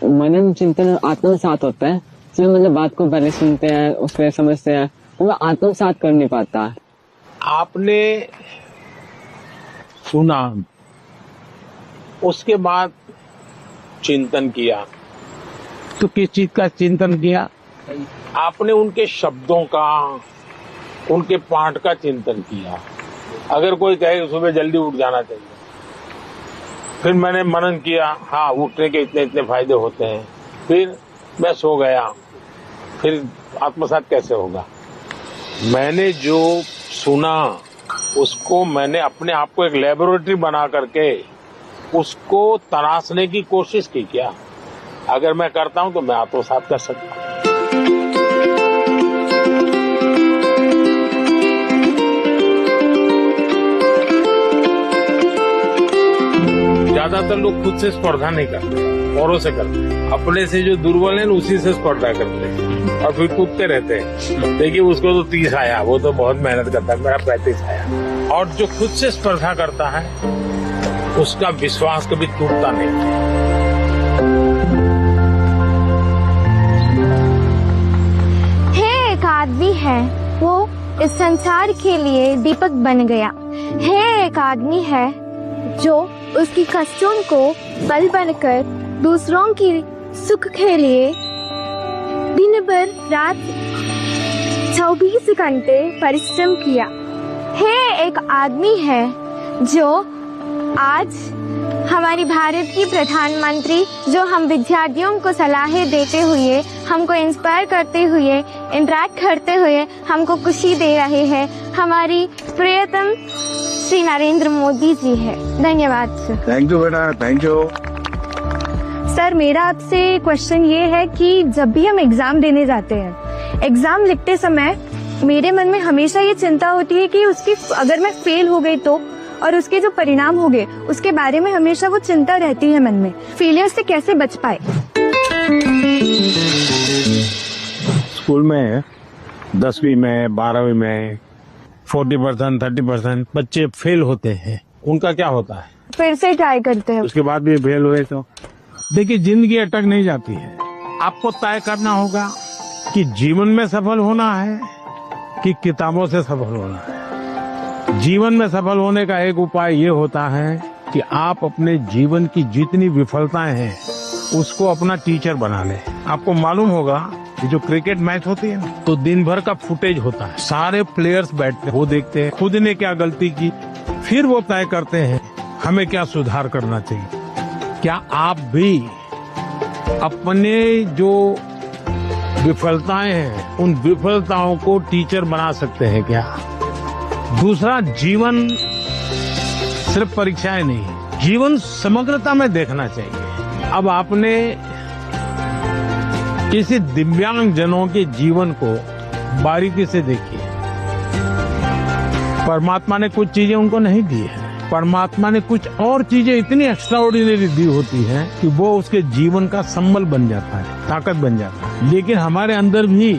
N: मनन चिंतन आत्मसात होता है, इसमें मतलब बात को पहले सुनते हैं, उसमें समझते हैं, वो आत्मसात कर नहीं पाता है।
D: आपने सुना, उसके बाद चिंतन किया, तो किस चीज का चिंतन किया? आपने उनके शब्दों का, उनके पाठ का चिंतन किया। अगर कोई कहे सुबह जल्दी उठ जाना चाहिए, फिर मैंने मनन किया, हाँ उठने के इतने इतने फायदे होते हैं, फिर मैं सो गया, फिर आत्मसात कैसे होगा? मैंने जो सुना उसको मैंने अपने आप को एक लेबोरेटरी बना करके उसको तराशने की कोशिश की। क्या अगर मैं करता हूं तो मैं आत्मसात कर सकता हूं। ज्यादातर लोग खुद से स्पर्धा नहीं करते, औरों से करते हैं। अपने से जो दुर्बल है उसी से स्पर्धा करते हैं और फिर कूदते रहते हैं। देखिए उसको तो 30 आया, वो तो बहुत मेहनत करता है, मेरा 35 आया। और जो खुद से स्पर्धा करता है उसका विश्वास कभी टूटता नहीं।
B: है एक आदमी है, वो इस संसार के लिए दीपक बन गया। है एक आदमी है जो उसकी कष्टों को बल बनकर दूसरों की सुख के लिए दिन भर रात 24 घंटे परिश्रम किया। है एक आदमी है जो आज हमारी भारत की प्रधानमंत्री, जो हम विद्यार्थियों को सलाहें देते हुए, हमको इंस्पायर करते हुए, इंटरेक्ट करते हुए हमको खुशी दे रहे हैं, हमारी प्रियतम श्री नरेंद्र मोदी जी है। धन्यवाद सर।
D: थैंक यू बेटा, थैंक यू।
B: सर मेरा आपसे क्वेश्चन ये है कि जब भी हम एग्जाम देने जाते हैं, एग्जाम लिखते समय मेरे मन में हमेशा ये चिंता होती है कि उसकी अगर मैं फेल हो गई तो, और उसके जो परिणाम हो गए उसके बारे में हमेशा वो चिंता रहती है मन में। फेलियर से कैसे बच पाए?
D: स्कूल में 10वीं में 12वीं में 40% 30% बच्चे फेल होते हैं। उनका क्या होता है?
B: फिर से ट्राई करते हैं।
D: उसके बाद भी फेल हुए तो देखिए जिंदगी अटक नहीं जाती है। आपको तय करना होगा कि जीवन में सफल होना है कि किताबों से सफल होना है। जीवन में सफल होने का एक उपाय ये होता है कि आप अपने जीवन की जितनी विफलताएं हैं उसको अपना टीचर बना लें। आपको मालूम होगा ये जो क्रिकेट मैच होती है ना, तो दिन भर का फुटेज होता है, सारे प्लेयर्स बैठते हैं, वो देखते हैं खुद ने क्या गलती की, फिर वो तय करते हैं हमें क्या सुधार करना चाहिए। क्या आप भी अपने जो विफलताएं हैं उन विफलताओं को टीचर बना सकते हैं क्या? दूसरा, जीवन सिर्फ परीक्षाएं नहीं है, जीवन समग्रता में देखना चाहिए। अब आपने किसी दिव्यांग जनों के जीवन को बारीकी से देखिए। परमात्मा ने कुछ चीजें उनको नहीं दी है, परमात्मा ने कुछ और चीजें इतनी एक्स्ट्राऑर्डिनरी दी होती हैं कि वो उसके जीवन का संबल बन जाता है, ताकत बन जाता है। लेकिन हमारे अंदर भी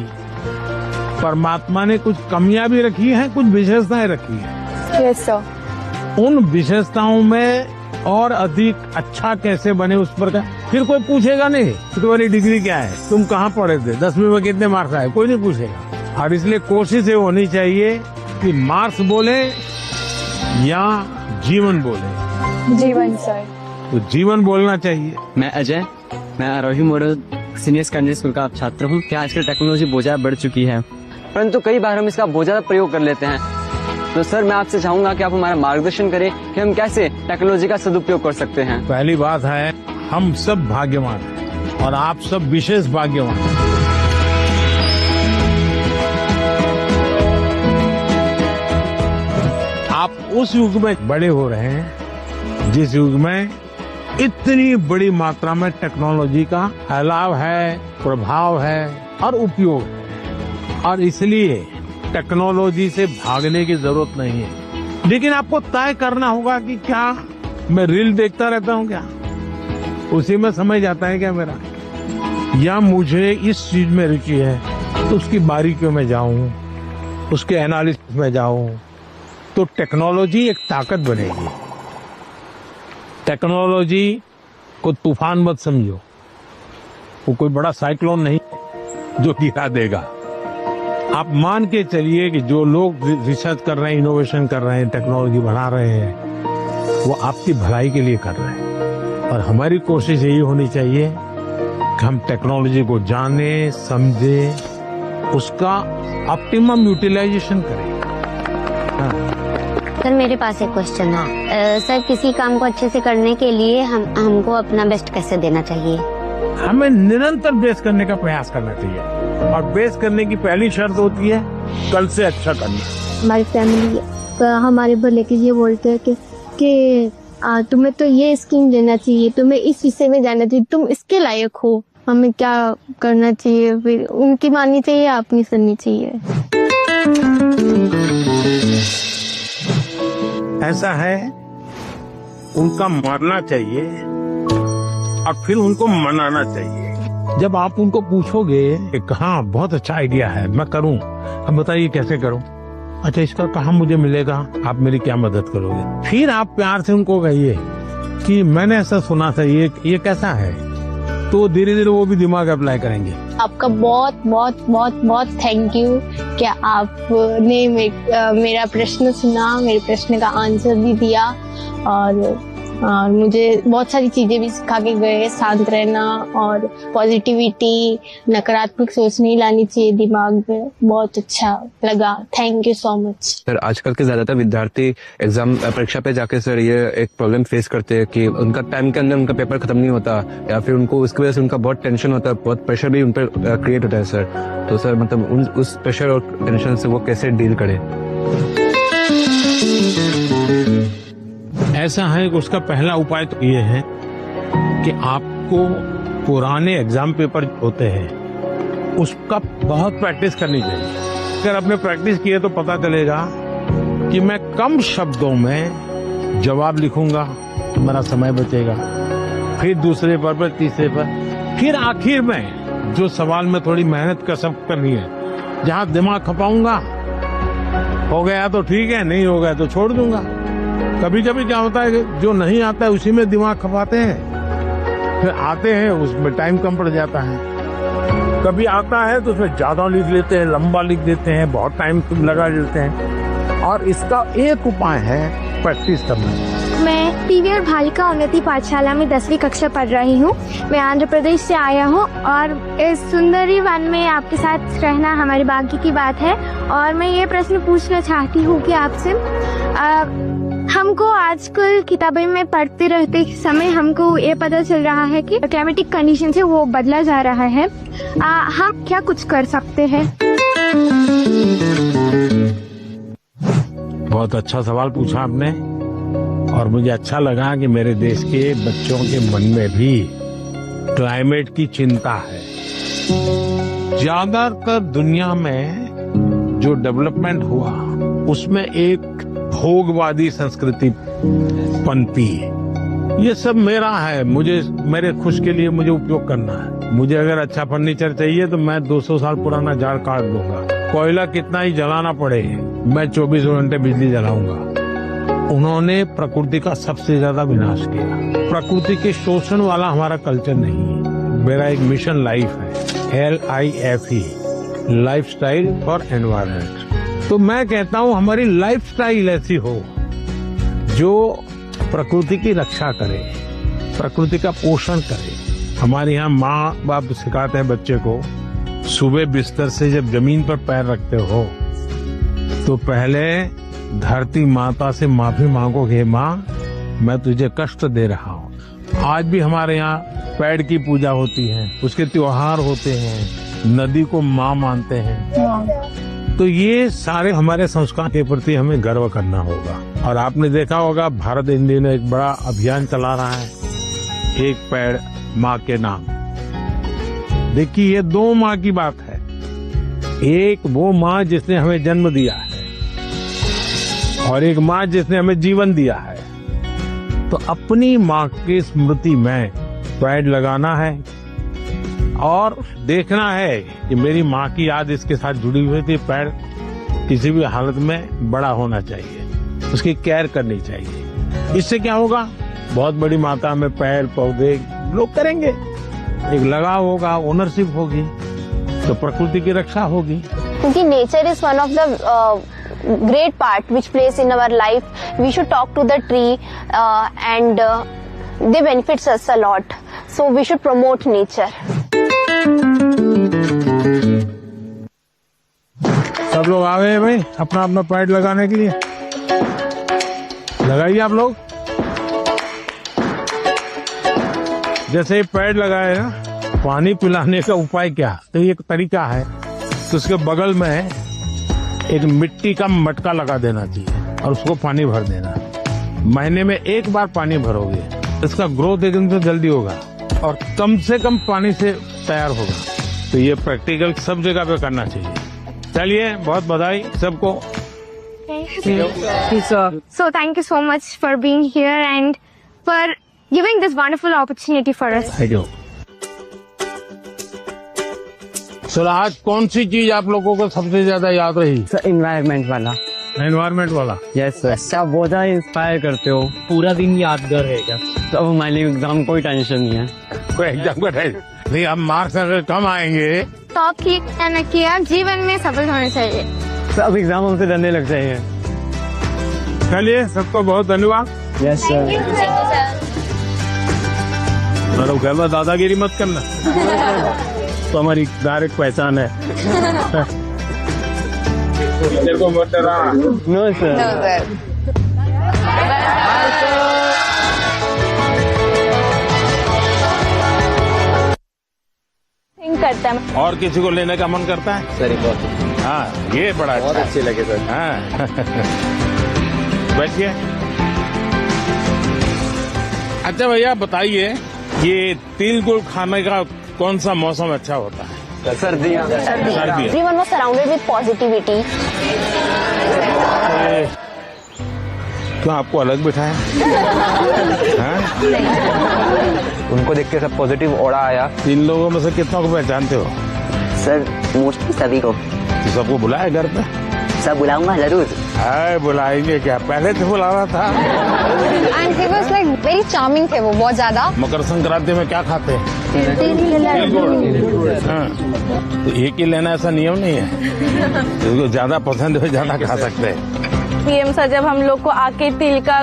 D: परमात्मा ने कुछ कमियां भी रखी हैं, कुछ विशेषताएं रखी हैं।
E: Yes sir.
D: उन विशेषताओं में और अधिक अच्छा कैसे बने उस पर का फिर कोई पूछेगा नहीं कि तुम्हारी डिग्री क्या है, तुम कहाँ पढ़े थे, 10वीं में कितने मार्क्स आए, कोई नहीं पूछेगा। और इसलिए कोशिश ये होनी चाहिए कि मार्क्स बोले या जीवन बोले।
E: जीवन सर।
D: तो जीवन बोलना चाहिए।
N: मैं अजय, मैं आरोही मॉडल सीनियर सेकेंडरी स्कूल का छात्र हूँ। क्या आजकल टेक्नोलॉजी बहुत ज्यादा बढ़ चुकी है, परंतु कई बार हम इसका बहुत ज्यादा प्रयोग कर लेते हैं। तो सर मैं आपसे चाहूंगा कि आप हमारा मार्गदर्शन करें कि हम कैसे टेक्नोलॉजी का सदुपयोग कर सकते हैं।
D: पहली बात है, हम सब भाग्यवान हैं और आप सब विशेष भाग्यवान हैं। आप उस युग में बड़े हो रहे हैं जिस युग में इतनी बड़ी मात्रा में टेक्नोलॉजी का फैलाव है, प्रभाव है और उपयोग है, और इसलिए टेक्नोलॉजी से भागने की जरूरत नहीं है। लेकिन आपको तय करना होगा कि क्या मैं रील देखता रहता हूँ, क्या उसी में समय जाता है क्या मेरा, या मुझे इस चीज में रुचि है तो उसकी बारीकियों में जाऊं, उसके एनालिसिस में जाऊं, तो टेक्नोलॉजी एक ताकत बनेगी। टेक्नोलॉजी को तूफान मत समझो, वो कोई बड़ा साइक्लोन नहीं जो गिरा देगा। आप मान के चलिए कि जो लोग रिसर्च कर रहे हैं, इनोवेशन कर रहे हैं, टेक्नोलॉजी बढ़ा रहे हैं, वो आपकी भलाई के लिए कर रहे हैं। और हमारी कोशिश यही होनी चाहिए कि हम टेक्नोलॉजी को जाने, समझे, उसका ऑप्टिमम यूटिलाइजेशन करें।
O: सर मेरे पास एक क्वेश्चन है। सर किसी काम को अच्छे से करने के लिए हमको अपना बेस्ट कैसे देना चाहिए?
D: हमें निरंतर बेस्ट करने का प्रयास करना चाहिए, और बेस्ट करने की पहली शर्त होती है कल से अच्छा करना।
M: हमारी फैमिली हमारे भले के लिए बोलते हैं कि तुम्हें तो ये स्कीम देना चाहिए, तुम्हें इस विषय में जाना चाहिए, तुम इसके लायक हो। हमें क्या करना चाहिए? फिर उनकी माननी चाहिए, अपनी सुननी चाहिए।
D: ऐसा है, उनका मानना चाहिए और फिर उनको मनाना चाहिए। जब आप उनको पूछोगे कि हाँ बहुत अच्छा आइडिया है, मैं करूं, अब बताइए कैसे करूं, अच्छा इसका कहाँ मुझे मिलेगा, आप मेरी क्या मदद करोगे? फिर आप प्यार से उनको कहिए कि मैंने ऐसा सुना था, ये कैसा है, तो धीरे धीरे वो भी दिमाग अप्लाई करेंगे।
M: आपका बहुत बहुत बहुत बहुत थैंक यू कि आपने मेरा प्रश्न सुना, मेरे प्रश्न का आंसर भी दिया, और मुझे बहुत सारी चीजें भी सिखा के गए। शांत रहना और पॉजिटिविटी, नकारात्मक सोच नहीं लानी चाहिए दिमाग में। बहुत अच्छा लगा, thank you so much.
C: Sir आजकल के ज्यादातर विद्यार्थी एग्जाम परीक्षा पे जाके सर ये एक प्रॉब्लम फेस करते हैं कि उनका टाइम के अंदर उनका पेपर खत्म नहीं होता, या फिर उनको उसकी वजह से उनका बहुत टेंशन होता है, बहुत प्रेशर भी उन पर क्रिएट होता है सर। तो सर मतलब उस प्रेशर और टेंशन से वो कैसे डील करें?
D: ऐसा है कि उसका पहला उपाय तो ये है कि आपको पुराने एग्जाम पेपर होते हैं उसका बहुत प्रैक्टिस करनी चाहिए। अगर आपने प्रैक्टिस की है तो पता चलेगा कि मैं कम शब्दों में जवाब लिखूंगा तो मेरा समय बचेगा, फिर दूसरे पर तीसरे पर, फिर आखिर में जो सवाल में थोड़ी मेहनत कसरत करनी है, जहां दिमाग खपाऊंगा, हो गया तो ठीक है, नहीं हो गया तो छोड़ दूंगा। कभी कभी क्या होता है कि जो नहीं आता है उसी में दिमाग खपाते हैं, फिर आते हैं उसमें टाइम कम पड़ जाता है। कभी आता है तो उसमें ज्यादा लिख लेते हैं, लंबा लिख देते हैं, बहुत टाइम लगा देते हैं। और इसका एक उपाय है प्रैक्टिस करना।
P: मैं पीवीआर बालिका उन्नति पाठशाला में 10वीं कक्षा पढ़ रही हूँ। मैं आंध्र प्रदेश से आया हूँ और इस सुंदरी वन में आपके साथ रहना हमारे भाग्य की बात है। और मैं ये प्रश्न पूछना चाहती हूँ कि आपसे हमको आजकल किताबें में पढ़ते रहते समय हमको ये पता चल रहा है कि क्लाइमेटिक कंडीशन से वो बदला जा रहा है। हम क्या कुछ कर सकते हैं?
D: बहुत अच्छा सवाल पूछा आपने और मुझे अच्छा लगा कि मेरे देश के बच्चों के मन में भी क्लाइमेट की चिंता है। ज्यादातर दुनिया में जो डेवलपमेंट हुआ उसमें एक भोगवादी संस्कृति पनपी। ये सब मेरा है, मुझे मेरे खुश के लिए मुझे उपयोग करना है। मुझे अगर अच्छा फर्नीचर चाहिए तो मैं 200 साल पुराना झाड़ काट दूंगा। कोयला कितना ही जलाना पड़े मैं 24 घंटे बिजली जलाऊंगा। उन्होंने प्रकृति का सबसे ज्यादा विनाश किया। प्रकृति के शोषण वाला हमारा कल्चर नहीं है। मेरा एक मिशन लाइफ है, LIFE, लाइफस्टाइल फॉर एनवायरनमेंट। तो मैं कहता हूँ हमारी लाइफस्टाइल ऐसी हो जो प्रकृति की रक्षा करे, प्रकृति का पोषण करे। हमारे यहाँ माँ बाप सिखाते हैं बच्चे को, सुबह बिस्तर से जब जमीन पर पैर रखते हो तो पहले धरती माता से माफी मांगोगे, माँ मैं तुझे कष्ट दे रहा हूँ। आज भी हमारे यहाँ पेड़ की पूजा होती है, उसके त्योहार होते हैं, नदी को माँ मानते हैं। तो ये सारे हमारे संस्कार के प्रति हमें गर्व करना होगा। और आपने देखा होगा भारत इन दिनों एक बड़ा अभियान चला रहा है, एक पेड़ माँ के नाम। देखिए ये दो माँ की बात है, एक वो माँ जिसने हमें जन्म दिया है और एक माँ जिसने हमें जीवन दिया है। तो अपनी माँ की स्मृति में पेड़ लगाना है और देखना है कि मेरी माँ की याद इसके साथ जुड़ी हुई थी। पेड़ किसी भी हालत में बड़ा होना चाहिए, उसकी केयर करनी चाहिए। इससे क्या होगा, बहुत बड़ी मात्रा में पेड़ पौधे लोग करेंगे, एक लगाव होगा, ओनरशिप होगी, तो प्रकृति की रक्षा होगी।
B: क्योंकि nature is one of the great part which plays in our life. We should talk to the tree and they benefits us a lot. So we should promote nature.
D: सब लोग आ गए भाई अपना अपना पेड़ लगाने के लिए। लगाइए आप लोग। जैसे ही पेड़ लगाए ना, पानी पिलाने का उपाय क्या, तो ये एक तरीका है। तो उसके बगल में एक मिट्टी का मटका लगा देना चाहिए और उसको पानी भर देना। महीने में एक बार पानी भरोगे, इसका ग्रोथ एकदम से जल्दी होगा और कम से कम पानी से तैयार होगा। तो ये प्रैक्टिकल सब जगह पे करना चाहिए। चलिए, बहुत बधाई सबको।
P: So thank you so much for being here and for giving this wonderful opportunity for us.
D: Thank you. Sir आज कौन सी चीज आप लोगों को सबसे ज्यादा याद रही?
N: सर एनवायरनमेंट वाला।
D: एनवायरनमेंट वाला?
N: Yes sir. आप बहुत ज्यादा इंस्पायर करते हो, पूरा दिन यादगार रहेगा। तो अब हमारे लिए एग्जाम कोई टेंशन नहीं है।
D: कोई एग्जाम का टेंशन नहीं। अब मार्क्स अगर कम आएंगे
P: तो आपकी आप जीवन में सफल होने चाहिए।
N: सर अब एग्जाम हमसे डरने लग जाएंगे।
D: चलिए, सबको बहुत धन्यवाद।
N: Yes sir.
D: मतलब घर में दादागिरी मत करना। तो हमारी डायरेक्ट पहचान है। टीचर को मत डरा।
N: No sir.
E: करता है।
D: और किसी को लेने का मन करता है?
C: सर बहुत।
D: हाँ, ये बड़ा
C: बहुत अच्छे लगे सर।
D: हाँ। बैठिए। अच्छा भैया बताइए, ये तिल गुड़ खाने का कौन सा मौसम अच्छा होता है?
C: सर्दियाँ।
B: Everyone was surrounded with positivity.
D: क्यों आपको अलग बिठाया?
C: उनको देख के सब पॉजिटिव ऑरा आया।
D: 3 लोगों में से कितना को पहचानते हो?
K: सर मोस्टली सभी को।
D: तो सबको बुलाया घर पे?
K: सब बुलाऊंगा जरूर।
D: बुलाएंगे क्या, पहले तो बुला रहा था।
B: And he was like very charming थे वो, बहुत ज्यादा।
D: मकर संक्रांति में क्या खाते हैं? तिल गुड़। हाँ, तो एक ही लेना ऐसा नियम नहीं है, जिसको ज्यादा पसंद हो ज्यादा खा सकते हैं।
E: पीएम सर जब हम लोग को आके तिल का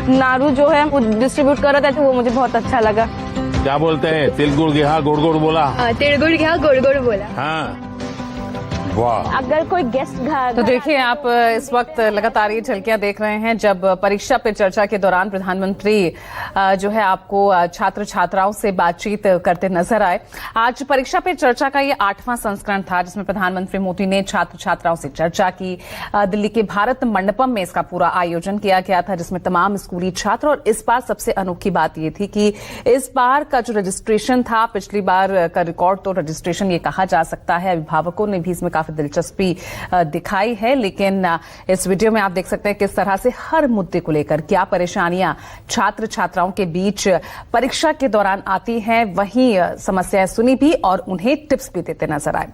E: नारू जो है वो डिस्ट्रीब्यूट कर रहे थे, वो मुझे बहुत अच्छा लगा।
D: क्या बोलते हैं? तिल गुड़ गया गुड़ गुड़ बोला।
P: तिल गुड़ गया गुड़ गुड़ बोला।
D: हाँ,
G: वाह।
E: अगर कोई गेस्ट
A: तो देखिए आप इस वक्त लगातार ये झलकियां देख रहे हैं जब परीक्षा पे चर्चा के दौरान प्रधानमंत्री जो है आपको छात्र छात्राओं से बातचीत करते नजर आए। आज परीक्षा पे चर्चा का ये 8वां संस्करण था जिसमें प्रधानमंत्री मोदी ने छात्र छात्राओं से चर्चा की। दिल्ली के भारत मंडपम में इसका पूरा आयोजन किया गया था जिसमें तमाम स्कूली छात्र, और इस बार सबसे अनोखी बात ये थी कि इस बार का जो रजिस्ट्रेशन था, पिछली बार का रिकॉर्ड तो रजिस्ट्रेशन ये कहा जा सकता है, अभिभावकों ने भी इसमें काफी दिलचस्पी दिखाई है। लेकिन इस वीडियो में आप देख सकते हैं किस तरह से हर मुद्दे को लेकर क्या परेशानियां छात्र छात्राओं के बीच परीक्षा के दौरान आती हैं, वहीं समस्याएं सुनी भी और उन्हें टिप्स भी देते नजर आए।